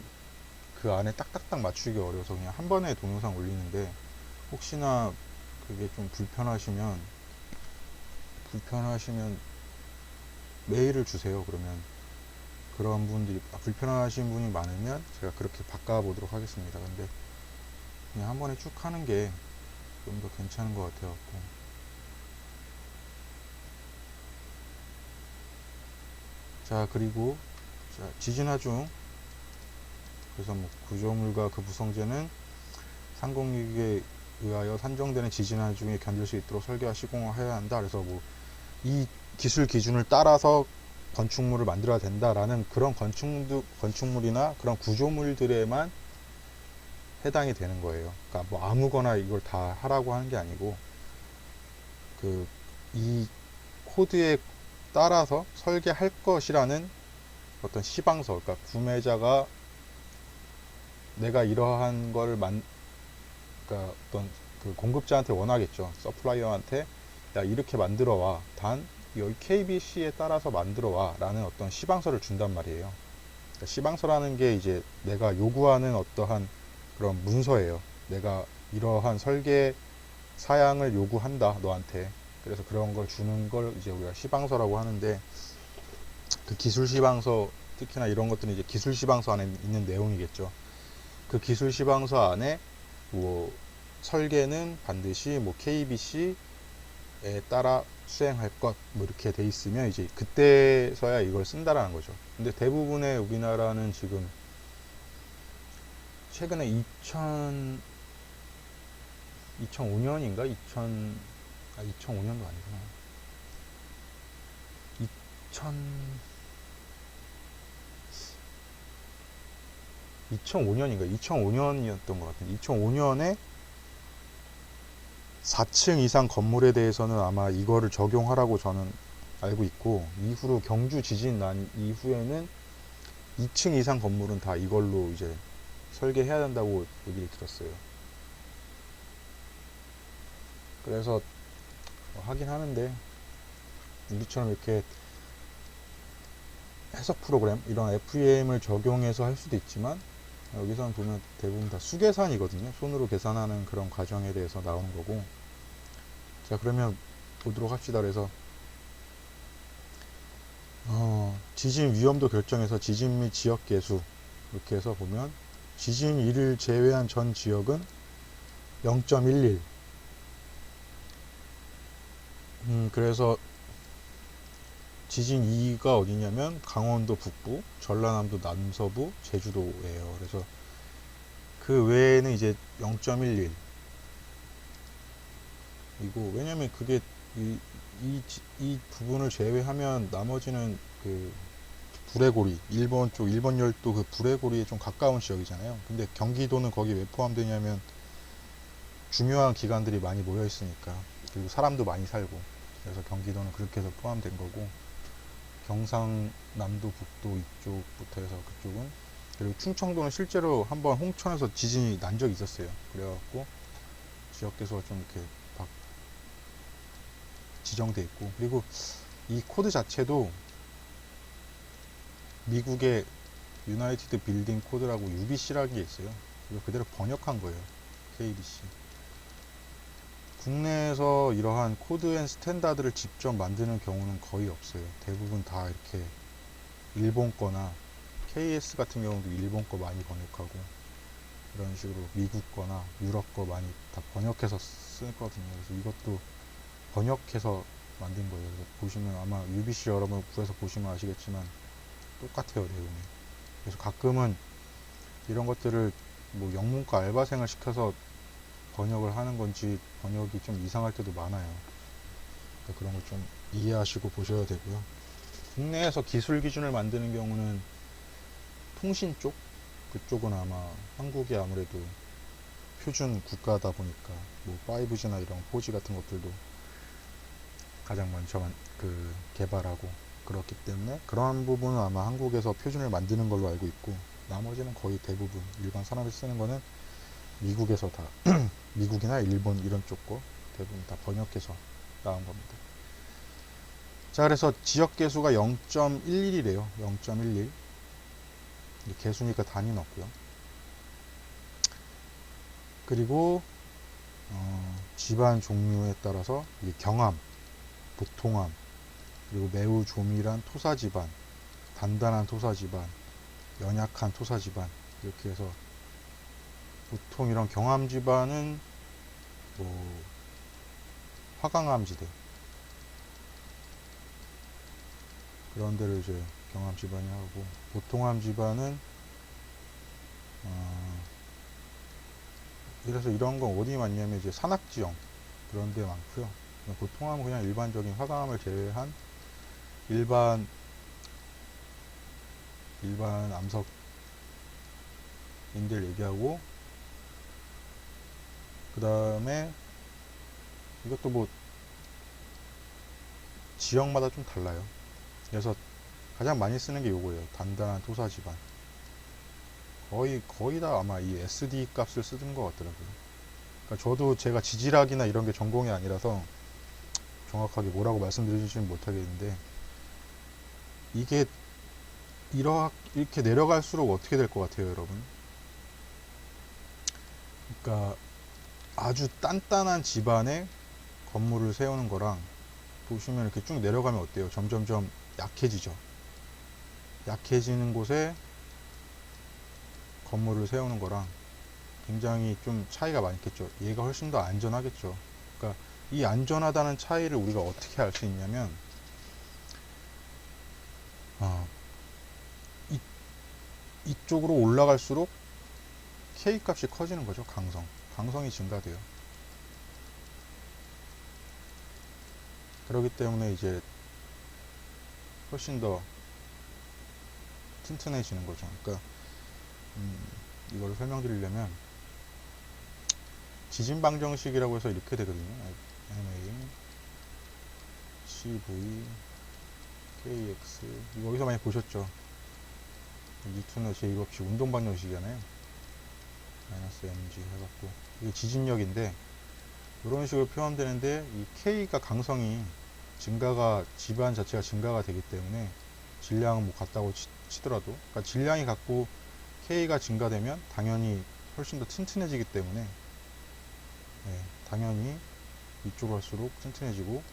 S1: 그 안에 딱딱딱 맞추기 어려워서 그냥 한 번에 동영상 올리는데, 혹시나 그게 좀 불편하시면 메일을 주세요. 그러면 그런 분들이 불편하신 분이 많으면 제가 그렇게 바꿔보도록 하겠습니다. 근데 그냥 한 번에 쭉 하는 게 좀 더 괜찮은 것 같아갖고. 자, 그리고 자, 지진화중, 그래서 뭐 구조물과 그 구성재는 상공력에 의하여 산정되는 지진화중에 견딜 수 있도록 설계와 시공해야 한다. 그래서 뭐 이 기술 기준을 따라서 건축물을 만들어야 된다라는 그런 건축물이나 그런 구조물들에만 해당이 되는 거예요. 그러니까 뭐 아무거나 이걸 다 하라고 하는 게 아니고, 그 이 코드에 따라서 설계할 것이라는 어떤 시방서, 그러니까 구매자가 내가 이러한 걸 그러니까 어떤 그 공급자한테 원하겠죠. 서플라이어한테 야 이렇게 만들어 와, 단 여기 KBC에 따라서 만들어 와 라는 어떤 시방서를 준단 말이에요. 그러니까 시방서라는 게 이제 내가 요구하는 어떠한 그런 문서예요. 내가 이러한 설계 사양을 요구한다 너한테. 그래서 그런 걸 주는 걸 이제 우리가 시방서라고 하는데, 그 기술 시방서, 특히나 이런 것들은 이제 기술 시방서 안에 있는 내용이겠죠. 그 기술 시방서 안에 뭐 설계는 반드시 뭐 KBC에 따라 수행할 것 뭐 이렇게 돼 있으면 이제 그때서야 이걸 쓴다라는 거죠. 근데 대부분의 우리나라는 지금 최근에 2005년인가 2005년도 아니구나. 2005년인가 2005년이었던 것 같은데, 2005년에 4층 이상 건물에 대해서는 아마 이거를 적용하라고 저는 알고 있고, 이후로 경주 지진 난 이후에는 2층 이상 건물은 다 이걸로 이제 설계해야 된다고 얘기를 들었어요. 그래서 하긴 하는데, 우리처럼 이렇게 해석 프로그램 이런 FEM을 적용해서 할 수도 있지만, 여기서는 보면 대부분 다 수계산이거든요. 손으로 계산하는 그런 과정에 대해서 나오는 거고. 자, 그러면 보도록 합시다. 그래서 지진 위험도 결정해서 지진 및 지역 계수 이렇게 해서 보면, 지진 1을 제외한 전 지역은 0.11. 그래서 지진 2가 어디냐면 강원도 북부, 전라남도 남서부, 제주도예요. 그래서 그 외에는 이제 0.11 이고, 왜냐면 그게 이 부분을 제외하면 나머지는 그 불의 고리, 일본 쪽, 일본 열도 그 불의 고리에 좀 가까운 지역이잖아요. 근데 경기도는 거기 왜 포함되냐면 중요한 기관들이 많이 모여 있으니까, 그리고 사람도 많이 살고, 그래서 경기도는 그렇게 해서 포함된 거고, 경상남도 북도 이쪽부터 해서 그쪽은, 그리고 충청도는 실제로 한번 홍천에서 지진이 난 적이 있었어요. 그래갖고 지역 계수가 좀 이렇게 지정돼 있고, 그리고 이 코드 자체도 미국의 유나이티드 빌딩 코드라고 UBC라는 게 있어요. 이거 그대로 번역한 거예요. KBC. 국내에서 이러한 코드 앤 스탠다드를 직접 만드는 경우는 거의 없어요. 대부분 다 이렇게 일본 거나 KS 같은 경우도 일본 거 많이 번역하고 이런 식으로 미국 거나 유럽 거 많이 다 번역해서 쓰거든요. 그래서 이것도 번역해서 만든 거예요. 그래서 보시면 아마 UBC 여러분 구해서 보시면 아시겠지만 똑같아요, 내용이. 그래서 가끔은 이런 것들을 뭐 영문과 알바생을 시켜서 번역을 하는 건지 번역이 좀 이상할 때도 많아요. 그러니까 그런 걸 좀 이해하시고 보셔야 되고요. 국내에서 기술 기준을 만드는 경우는 통신 쪽? 그쪽은 아마 한국이 아무래도 표준 국가다 보니까 뭐 5G나 이런 4G 같은 것들도 가장 먼저 개발하고 그렇기 때문에 그러한 부분은 아마 한국에서 표준을 만드는 걸로 알고 있고, 나머지는 거의 대부분 일반 사람이 쓰는 거는 미국에서 다 미국이나 일본 이런 쪽 거 대부분 다 번역해서 나온 겁니다. 자, 그래서 지역 개수가 0.11이래요. 0.11. 개수니까 단위 넣고요. 그리고 집안 종류에 따라서 이게 경암, 보통암, 그리고 매우 조밀한 토사 집안, 단단한 토사 집안, 연약한 토사 집안, 이렇게 해서 보통 이런 경암 집안은 뭐 화강암 지대 그런 데를 이제 경암 집안이 하고, 보통암 집안은 그래서 이런 건 어디 많냐면 이제 산악지형 그런 데 많고요. 보통암은 그냥 일반적인 화강암을 제외한 일반 암석인들 얘기하고, 그 다음에 이것도 뭐 지역마다 좀 달라요. 그래서 가장 많이 쓰는 게 요거예요. 단단한 토사 집안. 거의 다 아마 이 SD 값을 쓰는 것 같더라고요. 그러니까 저도 제가 지질학이나 이런 게 전공이 아니라서 정확하게 뭐라고 말씀드리지는 못하겠는데, 이게 이렇게 내려갈수록 어떻게 될 것 같아요, 여러분? 그러니까 아주 단단한 집안에 건물을 세우는 거랑, 보시면 이렇게 쭉 내려가면 어때요? 점점점 약해지죠. 약해지는 곳에 건물을 세우는 거랑 굉장히 좀 차이가 많이 있겠죠. 얘가 훨씬 더 안전하겠죠. 그러니까 이 안전하다는 차이를 우리가 어떻게 알 수 있냐면, 이쪽으로 올라갈수록 K 값이 커지는 거죠. 강성이 증가돼요. 그렇기 때문에 이제 훨씬 더 튼튼해지는 거죠. 그러니까 이걸 설명드리려면 지진 방정식이라고 해서 이렇게 되거든요. MA, CV, KX. 이거 어디서 많이 보셨죠? 뉴턴의 제2법칙 운동 방정식이잖아요. 마이너스 mg 해갖고 이게 지진력인데, 이런 식으로 표현되는데, 이 K가 강성이 증가가, 집안 자체가 증가가 되기 때문에 질량은 뭐 같다고 치더라도, 그러니까 질량이 같고 K가 증가되면 당연히 훨씬 더 튼튼해지기 때문에, 당연히 이쪽으로 갈수록 튼튼해지고,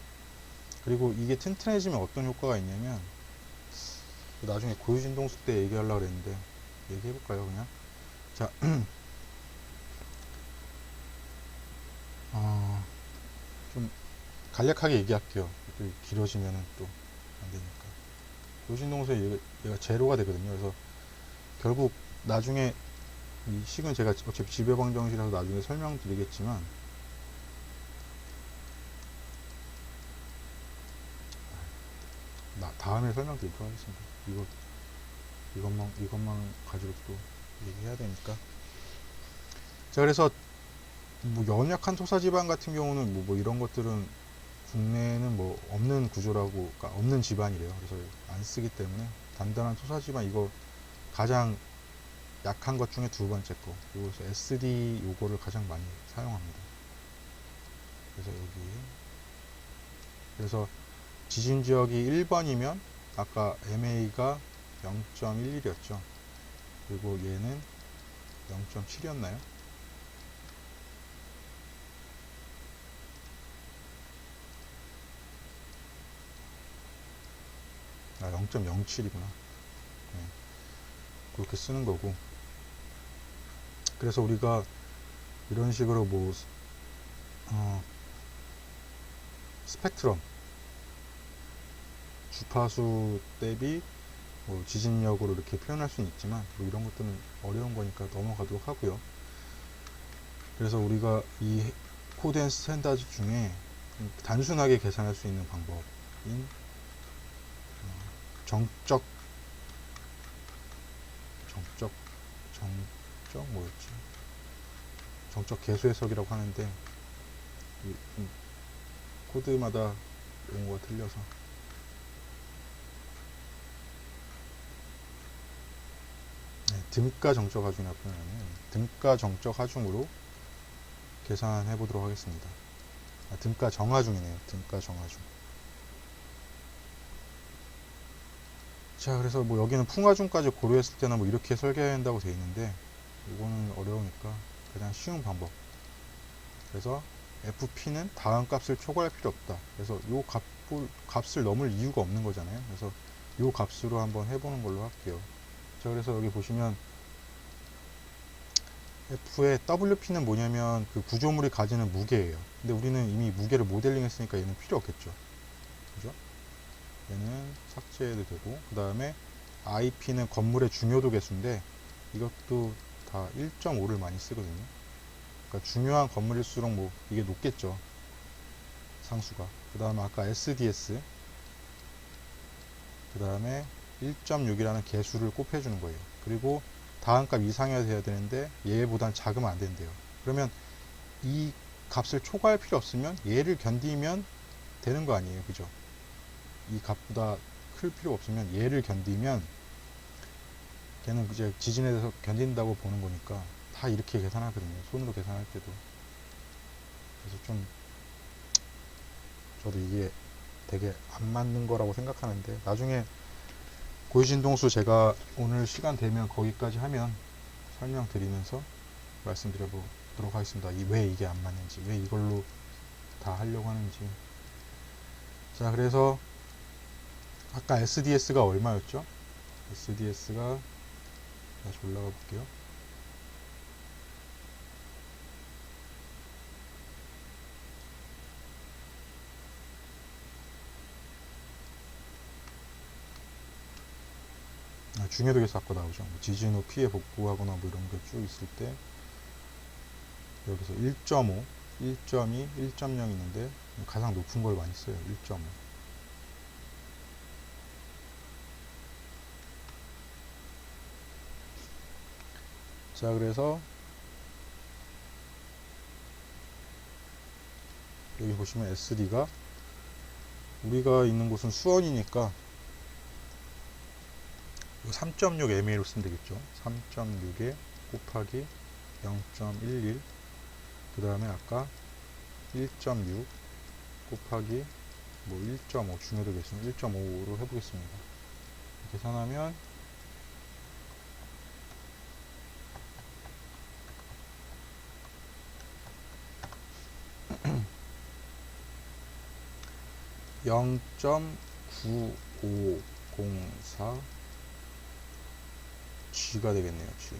S1: 그리고 이게 튼튼해지면 어떤 효과가 있냐면, 나중에 고유진동수 때 얘기하려고 그랬는데 얘기해볼까요, 그냥? 자, 좀 간략하게 얘기할게요. 길어지면은 또 안 되니까. 고유진동수에 얘가 제로가 되거든요. 그래서 결국 나중에 이 식은 제가 어차피 지배방정식이라서 나중에 설명드리겠지만, 다음에 설명드리도록 하겠습니다. 이것만 가지고 또 얘기해야 되니까. 자, 그래서 뭐 연약한 토사지방 같은 경우는 뭐 이런 것들은 국내에는 뭐 없는 구조라고, 그러니까 없는 집안이래요. 그래서 안 쓰기 때문에 단단한 토사지방, 이거 가장 약한 것 중에 두 번째 거, 요거서 SD 요거를 가장 많이 사용합니다. 그래서 여기 그래서 지진 지역이 1번이면 아까 MA가 0.11이었죠. 그리고 얘는 0.7이었나요? 아, 0.07이구나. 네, 그렇게 쓰는 거고. 그래서 우리가 이런 식으로 뭐 스펙트럼 주파수 대비 뭐 지진력으로 이렇게 표현할 수는 있지만 뭐 이런 것들은 어려운 거니까 넘어가도록 하고요. 그래서 우리가 이 코드 앤 스탠다드 중에 단순하게 계산할 수 있는 방법인 정적 뭐였지? 정적 계수 해석이라고 하는데 코드마다 용어가 틀려서 등가 정적 하중이라고 표현하는 등가 정적 하중으로 계산해 보도록 하겠습니다. 등가 정하중이네요. 등가 정하중. 자, 그래서 뭐 여기는 풍하중까지 고려했을 때는 뭐 이렇게 설계해야 한다고 되어 있는데 이거는 어려우니까 가장 쉬운 방법. 그래서 FP는 다음 값을 초과할 필요 없다. 그래서 요 값을 넘을 이유가 없는 거잖아요. 그래서 요 값으로 한번 해보는 걸로 할게요. 자, 그래서 여기 보시면 F의 WP는 뭐냐면 그 구조물이 가지는 무게예요. 근데 우리는 이미 무게를 모델링 했으니까 얘는 필요 없겠죠. 그죠? 얘는 삭제해도 되고, 그 다음에 IP는 건물의 중요도 계수인데 이것도 다 1.5를 많이 쓰거든요. 그러니까 중요한 건물일수록 뭐 이게 높겠죠. 상수가. 그 다음에 아까 SDS, 그 다음에 1.6이라는 개수를 곱해주는 거예요. 그리고 다음 값 이상이어야 돼야 되는데 얘보단 작으면 안 된대요. 그러면 이 값을 초과할 필요 없으면 얘를 견디면 되는 거 아니에요. 그죠? 이 값보다 클 필요 없으면 얘를 견디면 걔는 이제 지진에 대해서 견딘다고 보는 거니까 다 이렇게 계산하거든요. 손으로 계산할 때도. 그래서 좀 저도 이게 되게 안 맞는 거라고 생각하는데 나중에 고유진동수 제가 오늘 시간 되면 거기까지 하면 설명드리면서 말씀드려 보도록 하겠습니다. 왜 이게 안 맞는지, 왜 이걸로 다 하려고 하는지. 자, 그래서 아까 SDS가 얼마였죠? SDS가 다시 올라가 볼게요. 중요도에서 아까 나오죠. 지진 후 피해 복구하거나 뭐 이런 게 쭉 있을 때 여기서 1.5, 1.2, 1.0 있는데 가장 높은 걸 많이 써요. 1.5. 자, 그래서 여기 보시면 SD가 우리가 있는 곳은 수원이니까 3.6 MA로 쓰면 되겠죠. 3.6에 곱하기 0.11, 그 다음에 아까 1.6 곱하기 뭐 1.5 중요도 계수는 1.5로 해보겠습니다. 계산하면 0.9504 G가 되겠네요. G.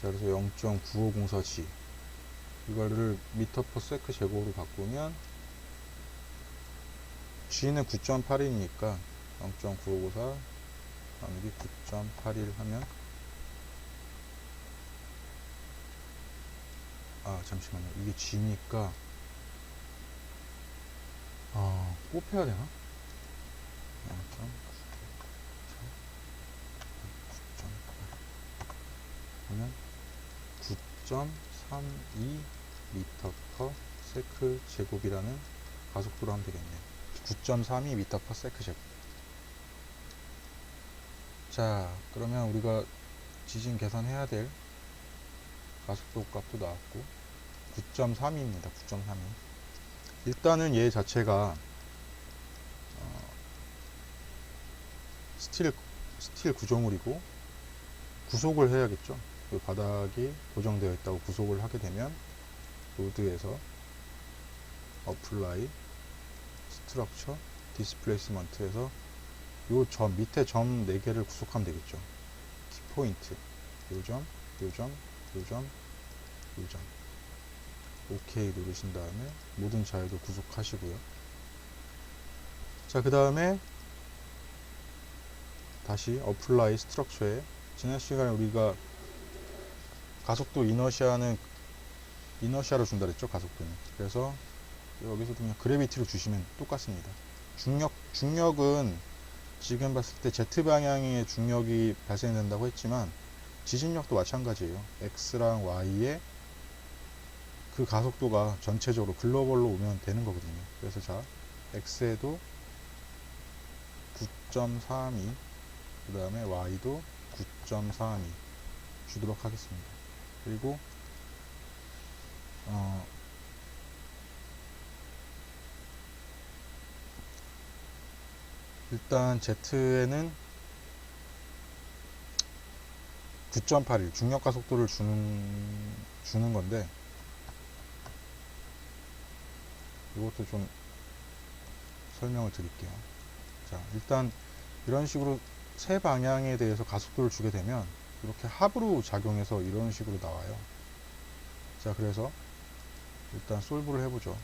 S1: 자, 그래서 0.9504 G. 이거를 미터 퍼 세크 제곱으로 바꾸면 G는 9.81이니까 0.9554 나누기 9.81 하면 잠시만요. 이게 G니까 곱해야 되나? 0.9 그러면 9.32 미터 퍼 세크 제곱이라는 가속도로 하면 되겠네요. 9.32 미터 퍼 세크 제곱. 자, 그러면 우리가 지진 계산해야 될 가속도 값도 나왔고 9.32입니다. 9.32. 일단은 얘 자체가 스틸 구조물이고 구속을 해야겠죠. 그 바닥이 고정되어 있다고 구속을 하게 되면 로드에서 어플라이 스트럭처 디스플레이스먼트에서 요 점 밑에 점 4개를 구속하면 되겠죠. 키포인트 요점 요점 요점 요점 OK 누르신 다음에 모든 자유도 구속하시고요. 자, 그 다음에 다시 어플라이 스트럭처에 지난 시간에 우리가 가속도 이너시아로 준다 그랬죠. 가속도는. 그래서 여기서도 그냥 그래비티로 주시면 똑같습니다. 중력은 지금 봤을 때 Z 방향의 중력이 발생된다고 했지만 지진력도 마찬가지예요. X랑 Y의 그 가속도가 전체적으로 글로벌로 오면 되는 거거든요. 그래서 자, X에도 9.32, 그 다음에 Y도 9.32 주도록 하겠습니다. 그리고 일단 Z에는 9.81 중력 가속도를 주는 건데 이것도 좀 설명을 드릴게요. 자, 일단 이런 식으로 세 방향에 대해서 가속도를 주게 되면 이렇게 합으로 작용해서 이런 식으로 나와요. 자, 그래서 일단 솔브를 해보죠.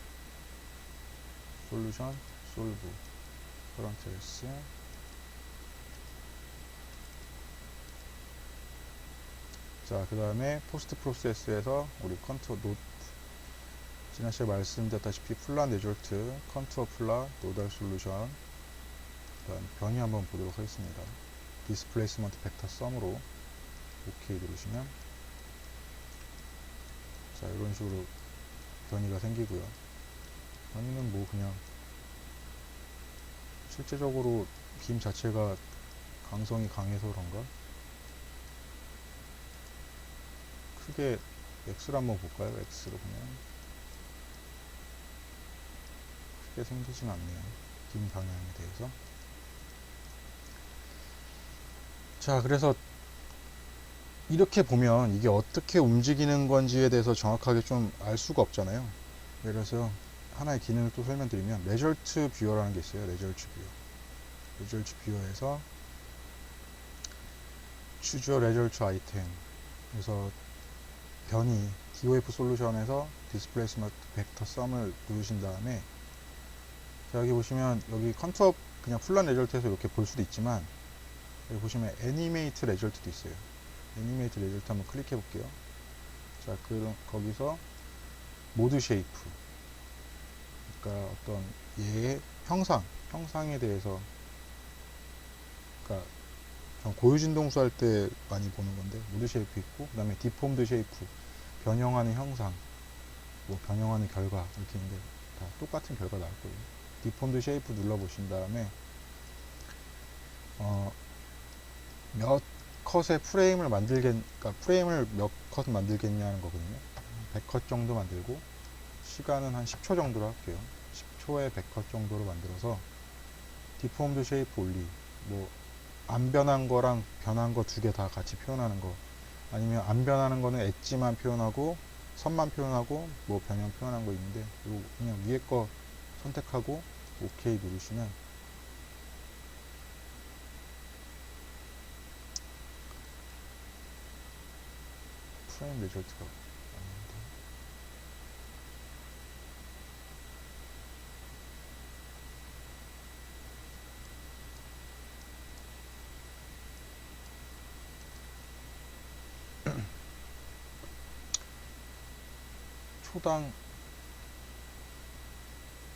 S1: 솔루션, 솔브, 커런트 S. 자, 그 다음에 포스트 프로세스에서 우리 컨투어 노트, 지난 시간에 말씀드렸다시피 플라 레졸트, 컨투어 플라, 노달 솔루션, 그다음 변이 한번 보도록 하겠습니다. 디스플레이스먼트 벡터 썸으로 OK 누르시면 자, 이런 식으로 변이가 생기고요. 변이는 뭐 그냥 실제적으로 빔 자체가 강성이 강해서 그런가? 크게 X를 한번 볼까요? X로 보면 크게 생기진 않네요. 빔 방향에 대해서. 자, 그래서 이렇게 보면 이게 어떻게 움직이는 건지에 대해서 정확하게 좀 알 수가 없잖아요. 예를 들어서 하나의 기능을 또 설명드리면 레저트 뷰어라는 게 있어요. 레저트 뷰어. 레저트 뷰어에서 choose your result 아이템, 그래서 변이 DOF 솔루션에서 디스플레이스먼트 벡터 썸을 누르신 다음에 자, 여기 보시면 여기 컨투어 그냥 풀런 레저트에서 이렇게 볼 수도 있지만 여기 보시면 애니메이트 레저트도 있어요. 애니메이트 레저트 한번 클릭해 볼게요. 자, 거기서 모드 쉐이프, 그러니까 어떤 얘의 형상에 대해서, 그러니까 전 고유진동수 할 때 많이 보는 건데 모드 쉐이프 있고, 그 다음에 디폼드 쉐이프, 변형하는 형상, 뭐 변형하는 결과 이렇게 있는데 다 똑같은 결과 나올 거예요. 디폼드 쉐이프 눌러 보신 다음에 몇 컷의 프레임을 그러니까 프레임을 몇 컷 만들겠냐는 거거든요. 100컷 정도 만들고 시간은 한 10초 정도로 할게요. 10초에 100컷 정도로 만들어서 디폼드 쉐이프 올리, 뭐 안 변한 거랑 변한 거 두 개 다 같이 표현하는 거, 아니면 안 변하는 거는 엣지만 표현하고 선만 표현하고 뭐 변형 표현한 거 있는데 요 그냥 위에 거 선택하고 OK 누르시면 프레임 레저트가 나옵니다. 초당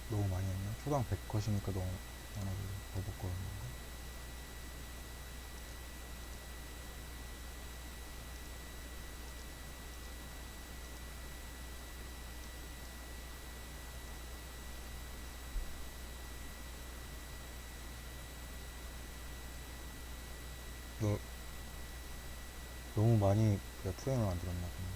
S1: 너무 많이 했나? 초당 100컷이니까 너무 많아서 더 볼 거였는데. 너무 많이 프레임을 만들었나 보네.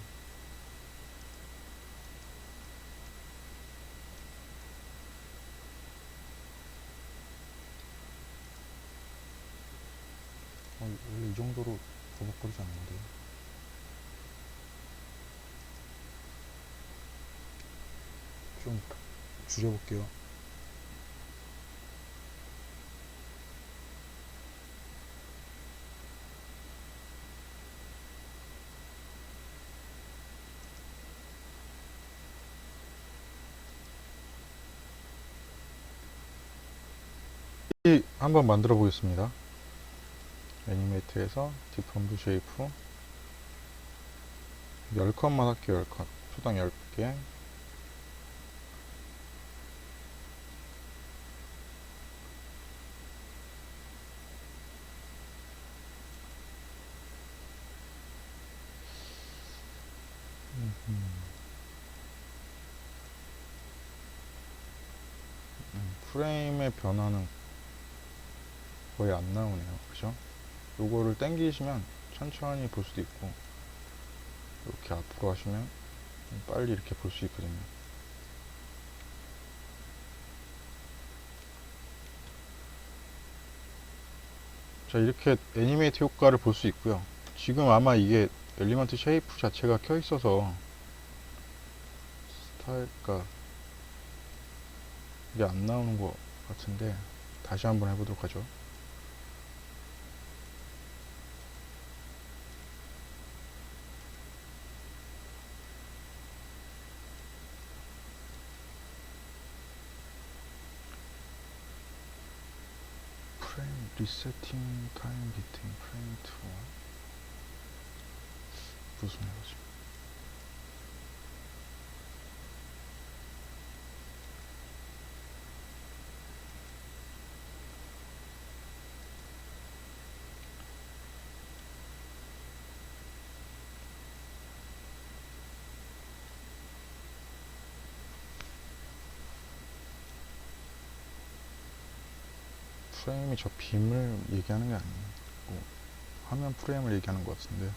S1: 원래 이 정도로 버벅거리지 않는데. 좀 줄여볼게요. 한번 만들어 보겠습니다. 애니메이트에서 디펌브 쉐이프 10컷만 할게요. 10컷 초당 10개. 프레임의 변화는 거의 안 나오네요. 그죠? 요거를 당기시면 천천히 볼 수도 있고, 이렇게 앞으로 하시면 빨리 이렇게 볼 수 있거든요. 자, 이렇게 애니메이트 효과를 볼 수 있고요. 지금 아마 이게 엘리먼트 쉐이프 자체가 켜 있어서 스타일가 이게 안 나오는 것 같은데, 다시 한번 해보도록 하죠. 프레임 리세팅 타임 비트윈 프레임 2 무슨 거지? 프레임이 저 빔을 얘기하는 게 아니고 화면 프레임을 얘기하는 것 같은데.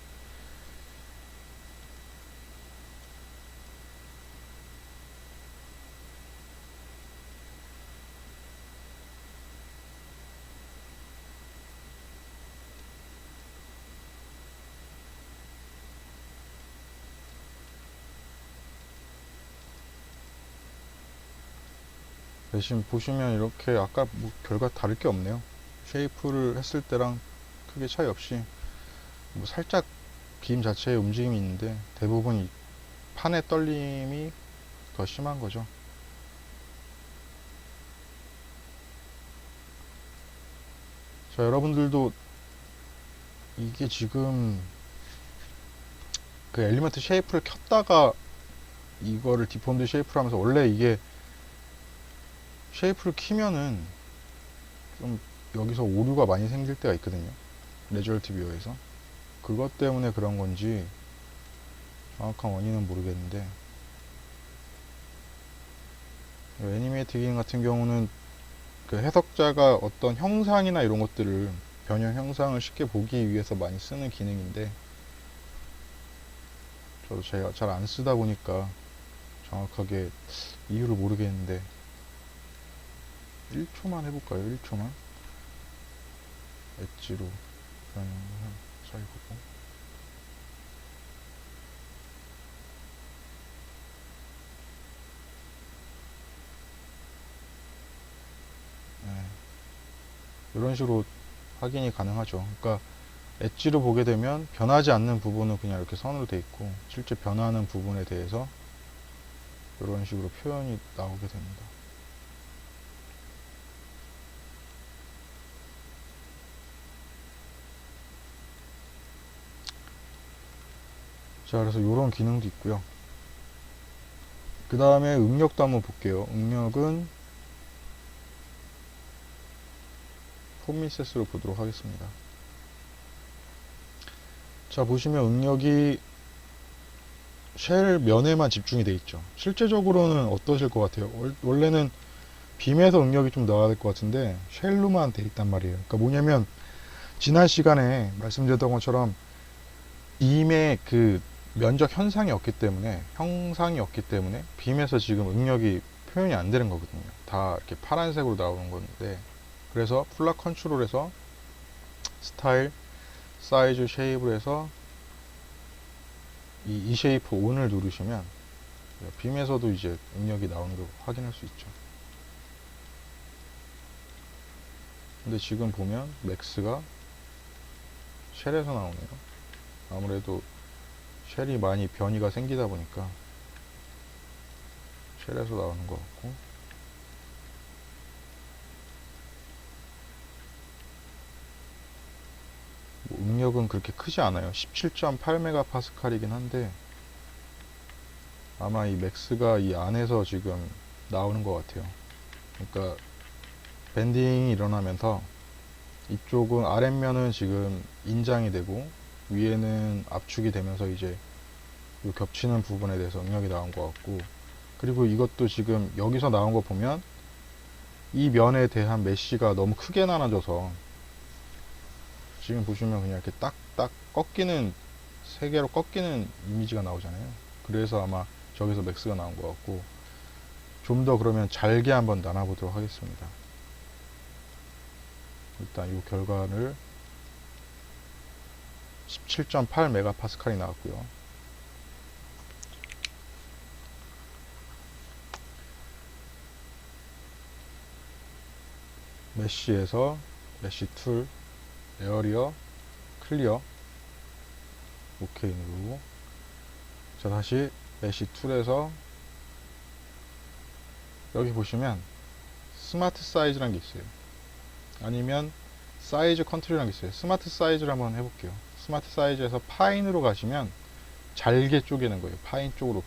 S1: 대신 보시면 이렇게 아까 뭐 별과 다를 게 없네요. 쉐이프를 했을 때랑 크게 차이 없이 뭐 살짝 빔 자체의 움직임이 있는데 대부분 이 판의 떨림이 더 심한 거죠. 자, 여러분들도 이게 지금 그 엘리먼트 쉐이프를 켰다가 이거를 디폼드 쉐이프를 하면서, 원래 이게 쉐이프를 키면은 좀 여기서 오류가 많이 생길 때가 있거든요. 레저럴트 뷰어에서. 그것 때문에 그런 건지 정확한 원인은 모르겠는데, 애니메이트 기능 같은 경우는 그 해석자가 어떤 형상이나 이런 것들을, 변형 형상을 쉽게 보기 위해서 많이 쓰는 기능인데, 저도 제가 잘 안 쓰다 보니까 정확하게 이유를 모르겠는데, 1초만 해볼까요? 1초만 엣지로 변형을 해보고, 네. 이런 식으로 확인이 가능하죠. 그러니까 엣지로 보게 되면 변하지 않는 부분은 그냥 이렇게 선으로 돼 있고, 실제 변하는 부분에 대해서 이런 식으로 표현이 나오게 됩니다. 자, 그래서 이런 기능도 있고요. 그 다음에 응력도 한번 볼게요. 응력은 폼미셋으로 보도록 하겠습니다. 자, 보시면 응력이 쉘 면에만 집중이 되어 있죠. 실제적으로는 어떠실 것 같아요? 원래는 빔에서 응력이 좀 나와야 될 것 같은데 쉘로만 되어 있단 말이에요. 그러니까 뭐냐면, 지난 시간에 말씀드렸던 것처럼 빔의 그 면적 형상이 없기 때문에 빔에서 지금 응력이 표현이 안 되는 거거든요. 다 이렇게 파란색으로 나오는 건데, 그래서 플락 컨트롤에서 스타일 사이즈 쉐입을 해서 이 쉐이프 ON을 누르시면 빔에서도 이제 응력이 나오는 걸 확인할 수 있죠. 근데 지금 보면 맥스가 쉘에서 나오네요. 아무래도 쉘이 많이 변이가 생기다 보니까 쉘에서 나오는 것 같고, 뭐 응력은 그렇게 크지 않아요. 17.8메가파스칼이긴 한데 아마 이 맥스가 이 안에서 지금 나오는 것 같아요. 그러니까 밴딩이 일어나면서 이쪽은 아랫면은 지금 인장이 되고 위에는 압축이 되면서 이제 이 겹치는 부분에 대해서 응력이 나온 것 같고, 그리고 이것도 지금 여기서 나온 거 보면 이 면에 대한 메쉬가 너무 크게 나눠져서 지금 보시면 그냥 이렇게 딱딱 꺾이는, 세 개로 꺾이는 이미지가 나오잖아요. 그래서 아마 저기서 맥스가 나온 것 같고, 좀 더 그러면 잘게 한번 나눠보도록 하겠습니다. 일단 이 결과를 17.8메가파스칼이 나왔고요. 메쉬에서 메쉬 툴, 에어리어, 클리어, 오케이 누르고, 자 다시 메쉬 툴에서 여기 보시면 스마트 사이즈라는 게 있어요. 아니면 사이즈 컨트롤이라는 게 있어요. 스마트 사이즈를 한번 해볼게요. 스마트 사이즈에서 파인으로 가시면 잘게 쪼개는 거예요. 파인 쪽으로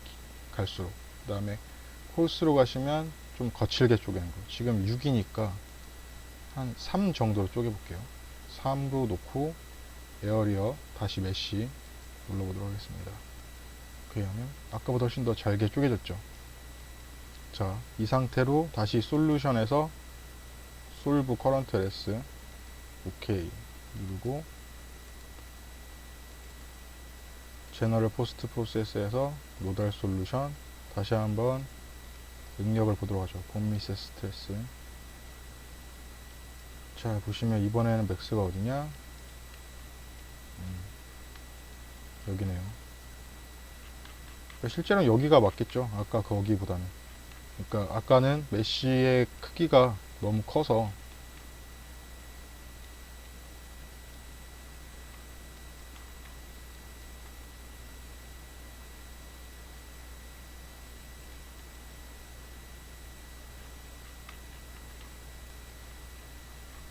S1: 갈수록. 그 다음에 코스로 가시면 좀 거칠게 쪼개는 거예요. 지금 6이니까 한 3 정도로 쪼개볼게요. 3로 놓고 에어리어 다시 메쉬 눌러보도록 하겠습니다. 그렇게 하면 아까보다 훨씬 더 잘게 쪼개졌죠. 자, 이 상태로 다시 솔루션에서 솔브 커런트 LS 오케이 누르고, 제너럴 포스트 프로세스에서 노달 솔루션 다시 한번 응력을 보도록 하죠. 봄미세 스트레스. 자 보시면 이번에는 맥스가 어디냐, 여기네요. 그러니까 실제로는 여기가 맞겠죠. 아까 거기보다는. 그러니까 아까는 메쉬의 크기가 너무 커서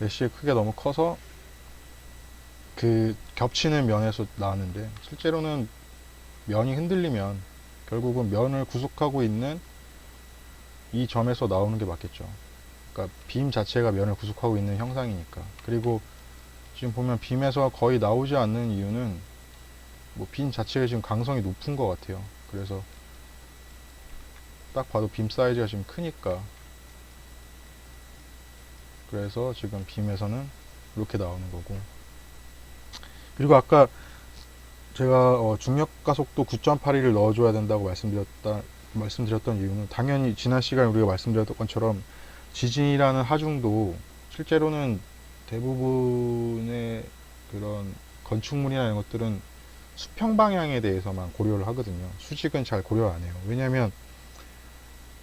S1: 메쉬의 크기가 너무 커서 그 겹치는 면에서 나왔는데, 실제로는 면이 흔들리면 결국은 면을 구속하고 있는 이 점에서 나오는 게 맞겠죠. 그러니까 빔 자체가 면을 구속하고 있는 형상이니까. 그리고 지금 보면 빔에서 거의 나오지 않는 이유는 뭐 빔 자체가 지금 강성이 높은 것 같아요. 그래서 딱 봐도 빔 사이즈가 지금 크니까, 그래서 지금 빔에서는 이렇게 나오는 거고. 그리고 아까 제가 중력 가속도 9.81을 넣어줘야 된다고 말씀드렸던 이유는, 당연히 지난 시간에 우리가 말씀드렸던 것처럼 지진이라는 하중도 실제로는 대부분의 그런 건축물이나 이런 것들은 수평 방향에 대해서만 고려를 하거든요. 수직은 잘 고려 안 해요. 왜냐하면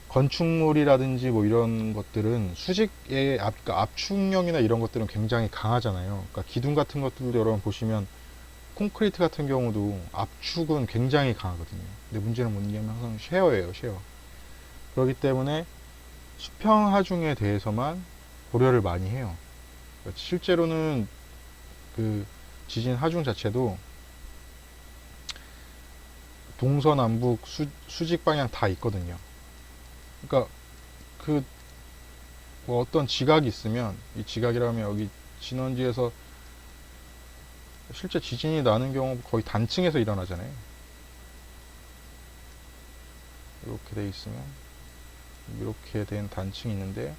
S1: 건축물이라든지 뭐 이런 것들은 수직의 그러니까 압축력이나 이런 것들은 굉장히 강하잖아요. 그러니까 기둥 같은 것들도 여러분 보시면 콘크리트 같은 경우도 압축은 굉장히 강하거든요. 근데 문제는 뭐냐면 항상 쉐어예요, 쉐어. 그렇기 때문에 수평 하중에 대해서만 고려를 많이 해요. 그러니까 실제로는 그 지진 하중 자체도 동서남북 수직 방향 다 있거든요. 그러니까 그 뭐 어떤 지각이 있으면, 이 지각이라면 여기 진원지에서 실제 지진이 나는 경우 거의 단층에서 일어나잖아요. 이렇게 돼 있으면 이렇게 된 단층이 있는데,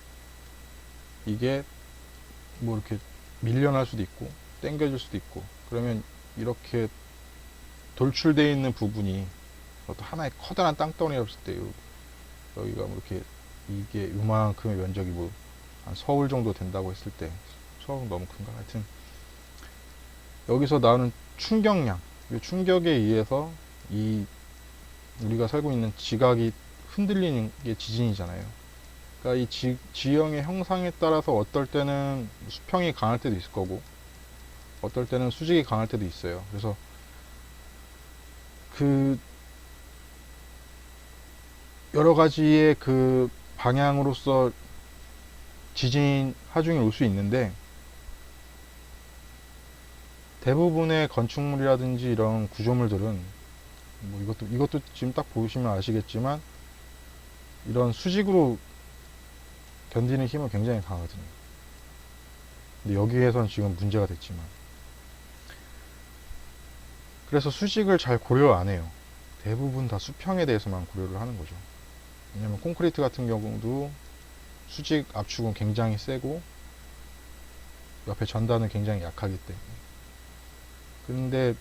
S1: 이게 뭐 이렇게 밀려날 수도 있고 당겨질 수도 있고, 그러면 이렇게 돌출되어 있는 부분이 어떤 하나의 커다란 땅덩어리가 없을 때 여기가 뭐 이렇게, 이게 요만큼의 면적이 뭐 한 서울 정도 된다고 했을 때, 서울은 너무 큰가, 하여튼 여기서 나오는 충격량, 이 충격에 의해서 이 우리가 살고 있는 지각이 흔들리는 게 지진이잖아요. 그러니까 이 지형의 형상에 따라서 어떨 때는 수평이 강할 때도 있을 거고 어떨 때는 수직이 강할 때도 있어요. 그래서 그 여러 가지의 그 방향으로서 지진 하중이 올 수 있는데, 대부분의 건축물이라든지 이런 구조물들은 뭐 이것도 지금 딱 보시면 아시겠지만 이런 수직으로 견디는 힘은 굉장히 강하거든요. 근데 여기에선 지금 문제가 됐지만, 그래서 수직을 잘 고려 안 해요. 대부분 다 수평에 대해서만 고려를 하는 거죠. 왜냐면 콘크리트 같은 경우도 수직 압축은 굉장히 세고 옆에 전단은 굉장히 약하기 때문에. 근데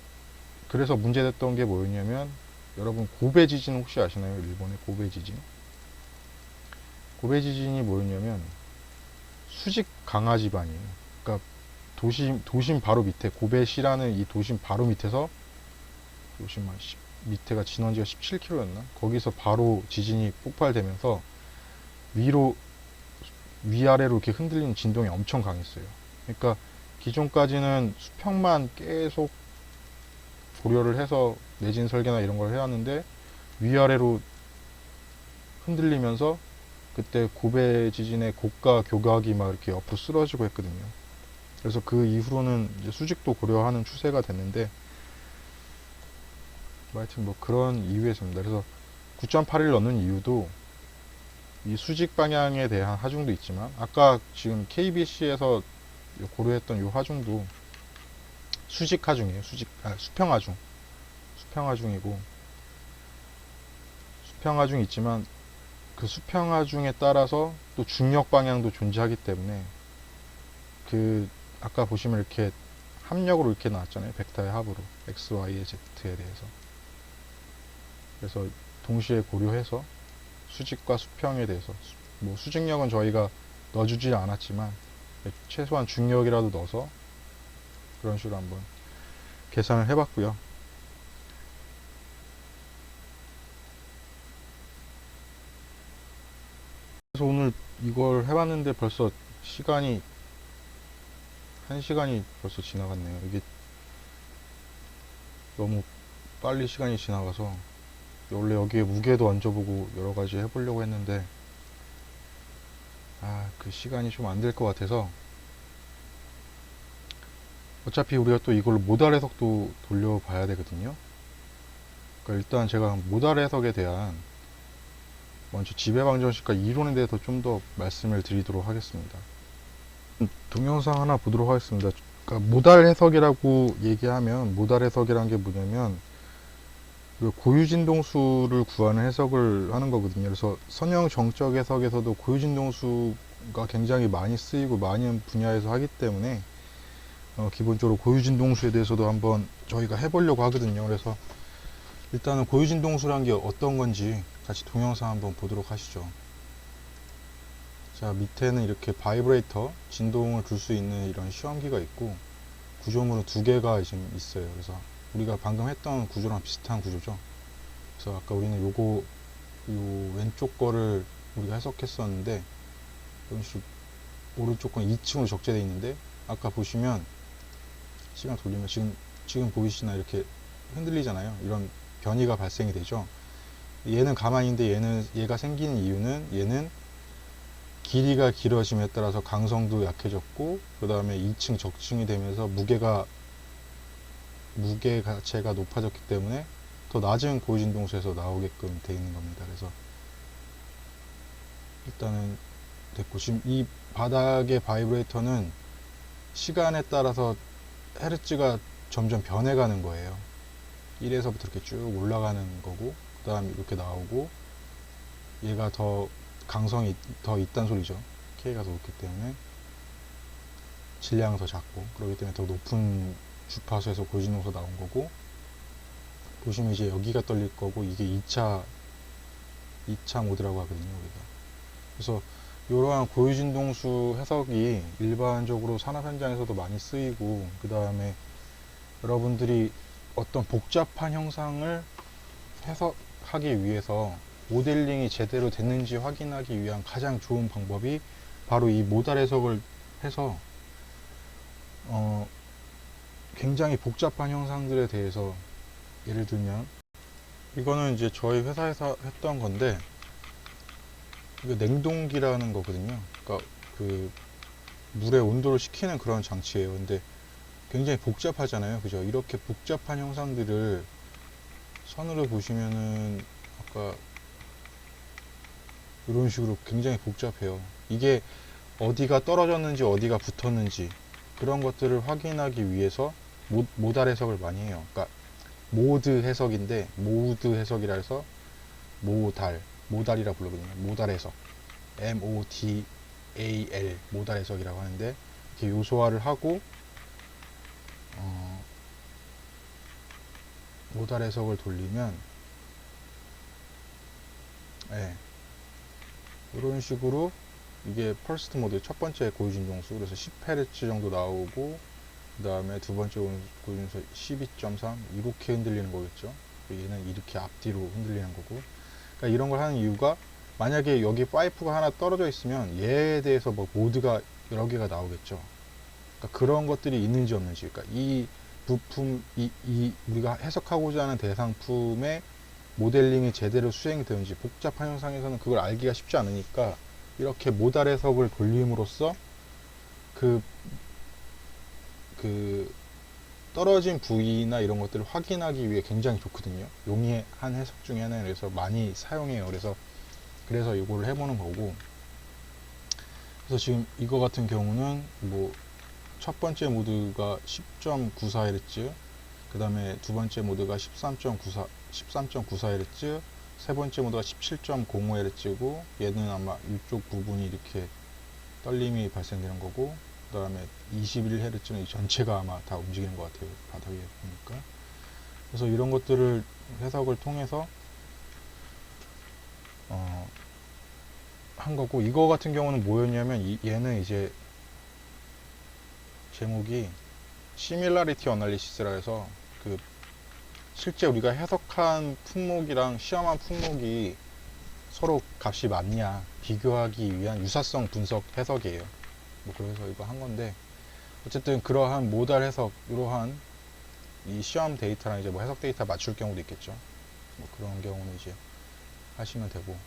S1: 그래서 문제됐던 게 뭐였냐면, 여러분 고베 지진 혹시 아시나요? 일본의 고베 지진. 고베 지진이 뭐였냐면 수직 강화 지반이에요. 그러니까 도심 바로 밑에, 고베시라는 이 도심 바로 밑에서, 도심 밑에가 진원지가 17km였나? 거기서 바로 지진이 폭발되면서 위아래로 이렇게 흔들리는 진동이 엄청 강했어요. 그러니까 기존까지는 수평만 계속 고려를 해서 내진 설계나 이런 걸 해왔는데 위아래로 흔들리면서 그때 고베 지진의 고가 교각이 막 이렇게 옆으로 쓰러지고 했거든요. 그래서 그 이후로는 이제 수직도 고려하는 추세가 됐는데, 뭐 하여튼 뭐 그런 이유에서입니다. 그래서 9.8을 넣는 이유도 이 수직 방향에 대한 하중도 있지만, 아까 지금 KBC에서 고려했던 이 하중도 수직 하중이에요. 수평 하중. 수평 하중이고, 수평 하중이 있지만 그 수평 하중에 따라서 또 중력 방향도 존재하기 때문에, 그 아까 보시면 이렇게 합력으로 이렇게 나왔잖아요. 벡터의 합으로 x, y의 z에 대해서. 그래서 동시에 고려해서 수직과 수평에 대해서, 뭐 수직력은 저희가 넣어주지 않았지만 최소한 중력이라도 넣어서 그런 식으로 한번 계산을 해봤고요. 그래서 오늘 이걸 해봤는데 벌써 시간이 1시간이 벌써 지나갔네요. 이게 너무 빨리 시간이 지나가서, 원래 여기에 무게도 얹어보고 여러 가지 해보려고 했는데 그 시간이 좀 안 될 것 같아서, 어차피 우리가 또 이걸로 모달 해석도 돌려봐야 되거든요. 그러니까 일단 제가 모달 해석에 대한 먼저 지배방정식과 이론에 대해서 좀 더 말씀을 드리도록 하겠습니다. 동영상 하나 보도록 하겠습니다. 그러니까 모달 해석이라고 얘기하면, 모달 해석이란 게 뭐냐면 그 고유진동수를 구하는 해석을 하는 거거든요. 그래서 선형 정적 해석에서도 고유진동수가 굉장히 많이 쓰이고 많은 분야에서 하기 때문에 기본적으로 고유진동수에 대해서도 한번 저희가 해보려고 하거든요. 그래서 일단은 고유진동수란 게 어떤 건지 같이 동영상 한번 보도록 하시죠. 자, 밑에는 이렇게 바이브레이터, 진동을 줄 수 있는 이런 시험기가 있고, 구조물은 두 개가 지금 있어요. 그래서 우리가 방금 했던 구조랑 비슷한 구조죠. 그래서 아까 우리는 요 왼쪽 거를 우리가 해석했었는데, 이런 식으로 오른쪽 건 2층으로 적재되어 있는데, 아까 보시면 시간 돌리면 지금 보이시나 이렇게 흔들리잖아요. 이런 변이가 발생이 되죠. 얘는 가만히 있는데 얘가 생기는 이유는, 얘는 길이가 길어짐에 따라서 강성도 약해졌고, 그 다음에 2층 적층이 되면서 무게 가체가 높아졌기 때문에 더 낮은 고유진동수에서 나오게끔 되어 있는 겁니다. 그래서 일단은 됐고, 지금 이 바닥의 바이브레이터는 시간에 따라서 헤르츠가 점점 변해가는 거예요. 1에서부터 이렇게 쭉 올라가는 거고, 그 다음에 이렇게 나오고, 얘가 더 강성이 더 있다는 소리죠. K가 더 높기 때문에 질량은 더 작고, 그렇기 때문에 더 높은 주파수에서 고유진동수가 나온 거고, 보시면 이제 여기가 떨릴 거고, 이게 2차 모드라고 하거든요, 우리가. 그래서 이러한 고유진동수 해석이 일반적으로 산업 현장에서도 많이 쓰이고, 그 다음에 여러분들이 어떤 복잡한 형상을 해석하기 위해서 모델링이 제대로 됐는지 확인하기 위한 가장 좋은 방법이 바로 이 모달 해석을 해서 굉장히 복잡한 형상들에 대해서, 예를 들면 이거는 이제 저희 회사에서 했던 건데, 이거 냉동기라는 거거든요. 그러니까 그 물의 온도를 식히는 그런 장치예요. 근데 굉장히 복잡하잖아요, 그죠? 이렇게 복잡한 형상들을 선으로 보시면은 아까 이런 식으로 굉장히 복잡해요. 이게 어디가 떨어졌는지 어디가 붙었는지 그런 것들을 확인하기 위해서 모달 해석을 많이 해요. 그러니까 모드 해석인데, 모드 해석이라 해서 모달이라 부르거든요. 모달 해석, MODAL, 모달 해석이라고 하는데, 이렇게 요소화를 하고 모달 해석을 돌리면, 네, 이런 식으로 이게 퍼스트 모드, 첫 번째 고유진동수, 그래서 10Hz 정도 나오고, 그 다음에 두 번째 고유진동수 12.3, 이렇게 흔들리는 거겠죠. 얘는 이렇게 앞뒤로 흔들리는 거고. 그러니까 이런 걸 하는 이유가, 만약에 여기 파이프가 하나 떨어져 있으면 얘에 대해서 뭐 모드가 여러 개가 나오겠죠. 그러니까 그런 것들이 있는지 없는지, 그러니까 이 부품, 우리가 해석하고자 하는 대상품의 모델링이 제대로 수행되는지, 복잡한 현상에서는 그걸 알기가 쉽지 않으니까 이렇게 모달 해석을 돌림으로써 그 떨어진 부위나 이런 것들을 확인하기 위해 굉장히 좋거든요. 용이한 해석 중에 하나에, 그래서 많이 사용해요. 그래서 이거를 해보는 거고. 그래서 지금 이거 같은 경우는 뭐 첫 번째 모드가 10.94Hz, 그 다음에 두 번째 모드가 13.94Hz, 세 번째 모드가 17.05Hz고, 얘는 아마 이쪽 부분이 이렇게 떨림이 발생되는 거고, 그 다음에 21Hz는 이 전체가 아마 다 움직이는 것 같아요, 바닥 위에 보니까. 그래서 이런 것들을 해석을 통해서 한 거고, 이거 같은 경우는 뭐였냐면, 얘는 이제 제목이 시밀라리티 어널리시스라 해서, 그 실제 우리가 해석한 품목이랑 시험한 품목이 서로 값이 맞냐 비교하기 위한 유사성 분석 해석이에요. 뭐 그래서 이거 한 건데, 어쨌든 그러한 모달 해석, 이러한 이 시험 데이터랑 이제 뭐 해석 데이터 맞출 경우도 있겠죠. 뭐 그런 경우는 이제 하시면 되고,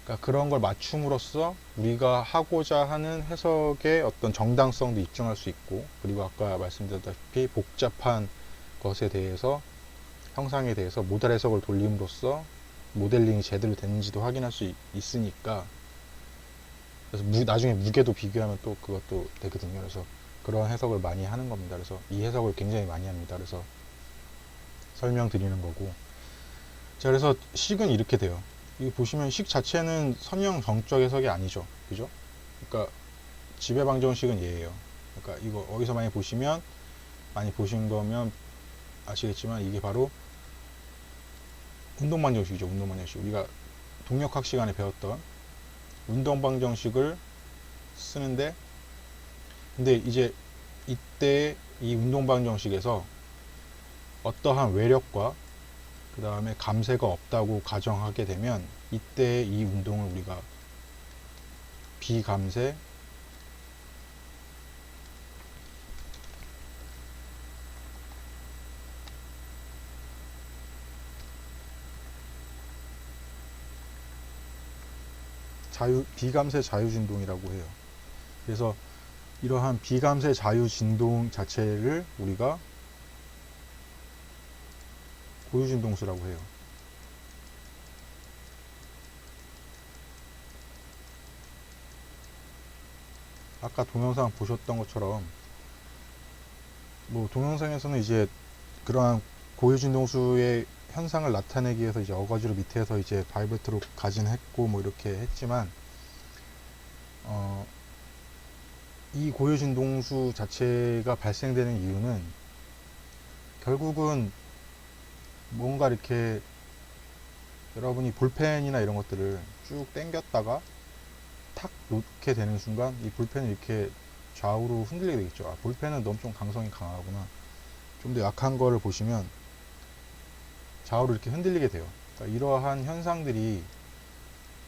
S1: 그러니까 그런 걸 맞춤으로써 우리가 하고자 하는 해석의 어떤 정당성도 입증할 수 있고, 그리고 아까 말씀드렸다시피 복잡한 것에 대해서, 형상에 대해서 모달 해석을 돌림으로써 모델링이 제대로 됐는지도 확인할 수 있으니까, 그래서 나중에 무게도 비교하면 또 그것도 되거든요. 그래서 그런 해석을 많이 하는 겁니다. 그래서 이 해석을 굉장히 많이 합니다. 그래서 설명드리는 거고. 자, 그래서 식은 이렇게 돼요. 이 보시면 식 자체는 선형 정적 해석이 아니죠, 그죠? 그러니까 지배방정식은 얘예요. 그러니까 이거 어디서 많이 보신 거면 아시겠지만, 이게 바로 운동방정식이죠. 운동방정식, 우리가 동력학 시간에 배웠던 운동방정식을 쓰는데, 근데 이제 이때 이 운동방정식에서 어떠한 외력과 그 다음에 감쇄가 없다고 가정하게 되면, 이때 이 운동을 우리가 비감쇄 비감쇄 자유진동이라고 해요. 그래서 이러한 비감쇄 자유진동 자체를 우리가 고유진동수라고 해요. 아까 동영상 보셨던 것처럼, 뭐 동영상에서는 이제 그러한 고유진동수의 현상을 나타내기 위해서 이제 어거지로 밑에서 이제 바이브트로 가진했고 뭐 이렇게 했지만, 이 고유진동수 자체가 발생되는 이유는 결국은 뭔가 이렇게 여러분이 볼펜이나 이런 것들을 쭉 당겼다가 탁 놓게 되는 순간 이 볼펜이 이렇게 좌우로 흔들리게 되겠죠. 볼펜은 너무 좀 강성이 강하구나. 좀 더 약한 거를 보시면 좌우로 이렇게 흔들리게 돼요. 그러니까 이러한 현상들이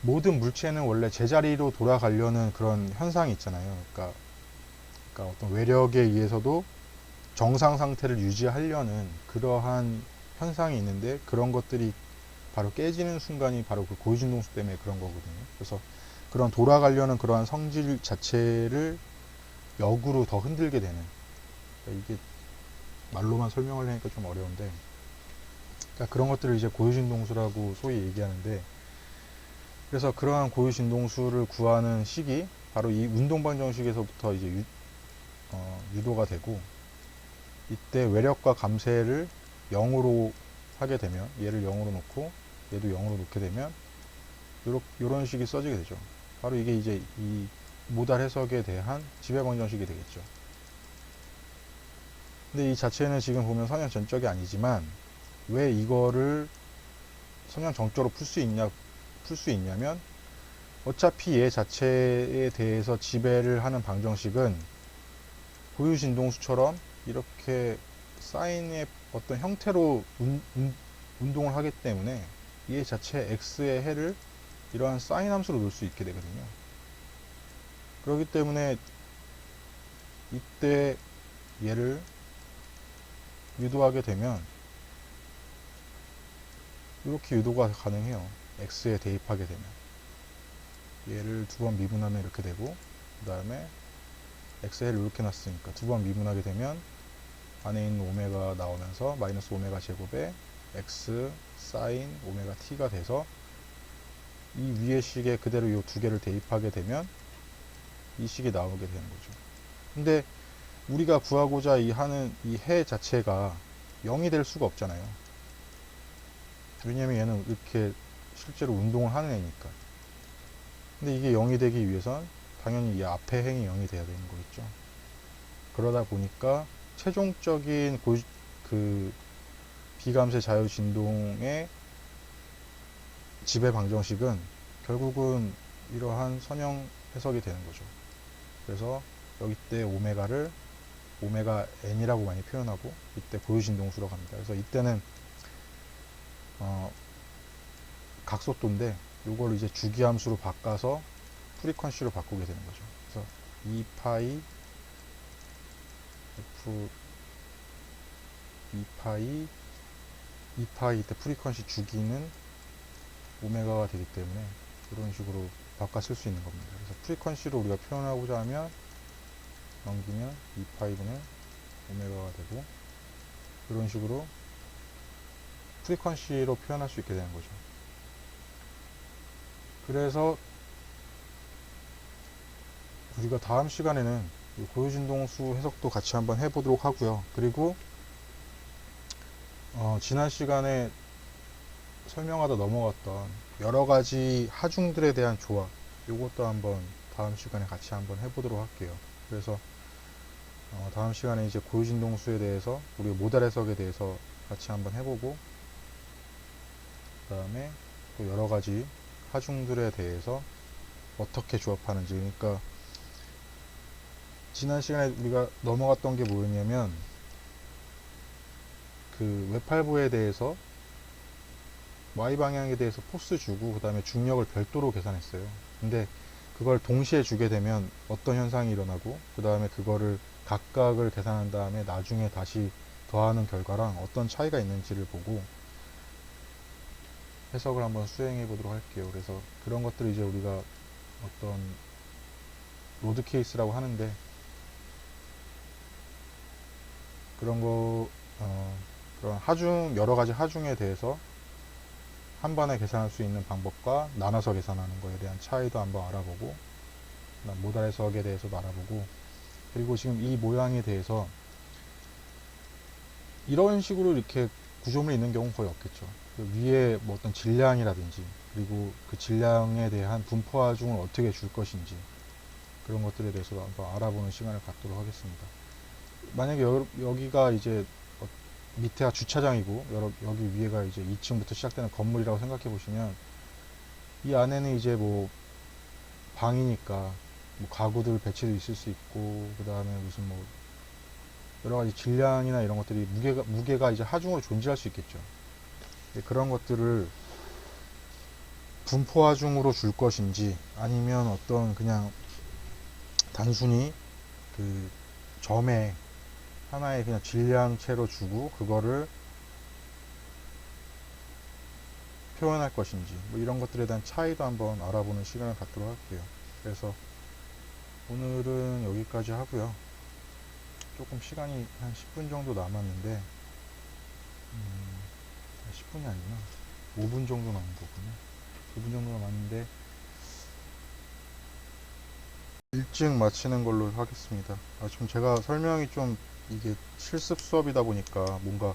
S1: 모든 물체는 원래 제자리로 돌아가려는 그런 현상이 있잖아요. 그러니까 어떤 외력에 의해서도 정상 상태를 유지하려는 그러한 현상이 있는데, 그런 것들이 바로 깨지는 순간이 바로 그 고유진동수 때문에 그런 거거든요. 그래서 그런 돌아가려는 그러한 성질 자체를 역으로 더 흔들게 되는, 그러니까 이게 말로만 설명을 하니까 좀 어려운데, 그러니까 그런 것들을 이제 고유진동수라고 소위 얘기하는데, 그래서 그러한 고유진동수를 구하는 식이 바로 이 운동방정식에서부터 이제 유도가 되고, 이때 외력과 감쇄를 0으로 하게 되면, 얘를 0으로 놓고 얘도 0으로 놓게 되면 요런 식이 써지게 되죠. 바로 이게 이제 이 모달 해석에 대한 지배방정식이 되겠죠. 근데 이 자체는 지금 보면 선형 전적이 아니지만, 왜 이거를 선형 정적으로 풀 수 있냐면, 어차피 얘 자체에 대해서 지배를 하는 방정식은 고유진동수처럼 이렇게 사인의 어떤 형태로 운동을 하기 때문에 얘 자체 x의 해를 이러한 사인 함수로 놓을 수 있게 되거든요. 그렇기 때문에 이때 얘를 유도하게 되면 이렇게 유도가 가능해요. x에 대입하게 되면 얘를 두 번 미분하면 이렇게 되고, 그 다음에 x의 해를 이렇게 놨으니까 두 번 미분하게 되면 안에 있는 오메가 나오면서 마이너스 오메가 제곱에 x 사인 오메가 t가 돼서, 이 위의 식에 그대로 이 두 개를 대입하게 되면 이 식이 나오게 되는 거죠. 근데 우리가 구하고자 하는 이 해 자체가 0이 될 수가 없잖아요. 왜냐면 얘는 이렇게 실제로 운동을 하는 애니까. 근데 이게 0이 되기 위해선 당연히 이 앞에 행이 0이 돼야 되는 거겠죠. 그러다 보니까 최종적인 그 비감쇄 자유진동의 지배 방정식은 결국은 이러한 선형 해석이 되는 거죠. 그래서 여기 때 오메가를 오메가 n이라고 많이 표현하고, 이때 고유진동수로 갑니다. 그래서 이때는 각속도인데 이걸 이제 주기함수로 바꿔서 프리퀀시로 바꾸게 되는 거죠. 그래서 2파이 f 2파이 이때 프리퀀시 주기는 오메가가 되기 때문에 이런 식으로 바꿔 쓸 수 있는 겁니다. 그래서 프리퀀시로 우리가 표현하고자 하면 넘기면 2파이분의 오메가가 되고, 이런 식으로 프리퀀시로 표현할 수 있게 되는 거죠. 그래서 우리가 다음 시간에는 고유진동수 해석도 같이 한번 해보도록 하고요. 그리고 지난 시간에 설명하다 넘어갔던 여러가지 하중들에 대한 조합, 이것도 한번 다음 시간에 같이 한번 해보도록 할게요. 그래서 다음 시간에 이제 고유진동수에 대해서, 우리 모달 해석에 대해서 같이 한번 해보고, 그 다음에 또 여러가지 하중들에 대해서 어떻게 조합하는지. 그러니까 지난 시간에 우리가 넘어갔던 게 뭐였냐면, 그 외팔부에 대해서 Y방향에 대해서 포스 주고, 그 다음에 중력을 별도로 계산했어요. 근데 그걸 동시에 주게 되면 어떤 현상이 일어나고, 그 다음에 그거를 각각을 계산한 다음에 나중에 다시 더하는 결과랑 어떤 차이가 있는지를 보고 해석을 한번 수행해 보도록 할게요. 그래서 그런 것들을 이제 우리가 어떤 로드 케이스라고 하는데, 그런 그런 여러 가지 하중에 대해서 한 번에 계산할 수 있는 방법과 나눠서 계산하는 거에 대한 차이도 한번 알아보고, 모달 해석에 대해서도 알아보고, 그리고 지금 이 모양에 대해서 이런 식으로 이렇게 구조물이 있는 경우는 거의 없겠죠. 그 위에 뭐 어떤 질량이라든지, 그리고 그 질량에 대한 분포 하중을 어떻게 줄 것인지, 그런 것들에 대해서도 한번 알아보는 시간을 갖도록 하겠습니다. 만약에 여기가 이제 밑에가 주차장이고 여기 위에가 이제 2층부터 시작되는 건물이라고 생각해 보시면, 이 안에는 이제 뭐 방이니까 뭐 가구들 배치도 있을 수 있고, 그 다음에 무슨 뭐 여러 가지 질량이나 이런 것들이 무게가 이제 하중으로 존재할 수 있겠죠. 그런 것들을 분포 하중으로 줄 것인지 아니면 어떤 그냥 단순히 그 점에 하나의 그냥 질량체로 주고 그거를 표현할 것인지 뭐 이런 것들에 대한 차이도 한번 알아보는 시간을 갖도록 할게요. 그래서 오늘은 여기까지 하고요. 조금 시간이 한 10분 정도 남았는데 10분이 아니구나. 5분 정도 남은 거군요. 5분 정도 남았는데 일찍 마치는 걸로 하겠습니다. 좀 제가 설명이 좀 이게 실습 수업이다 보니까 뭔가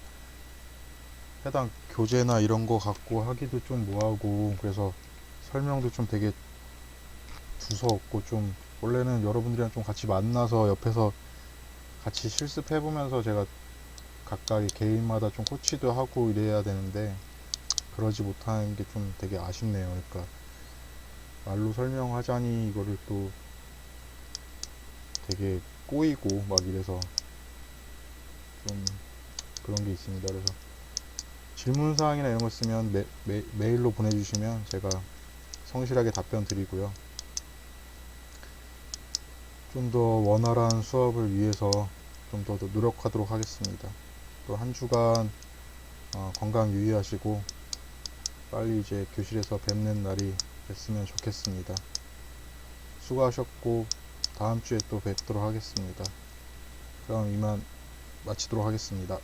S1: 해당 교재나 이런 거 갖고 하기도 좀 뭐하고 그래서 설명도 좀 되게 두서없고 좀 원래는 여러분들이랑 좀 같이 만나서 옆에서 같이 실습해 보면서 제가 각각의 개인마다 좀 코치도 하고 이래야 되는데 그러지 못하는 게 좀 되게 아쉽네요. 그러니까 말로 설명하자니 이거를 또 되게 꼬이고 막 이래서 좀 그런 게 있습니다. 그래서 질문사항이나 이런 거 있으면 메일로 보내주시면 제가 성실하게 답변 드리고요. 좀 더 원활한 수업을 위해서 좀 더 노력하도록 하겠습니다. 또 한 주간 건강 유의하시고 빨리 이제 교실에서 뵙는 날이 됐으면 좋겠습니다. 수고하셨고 다음 주에 또 뵙도록 하겠습니다. 그럼 이만 마치도록 하겠습니다.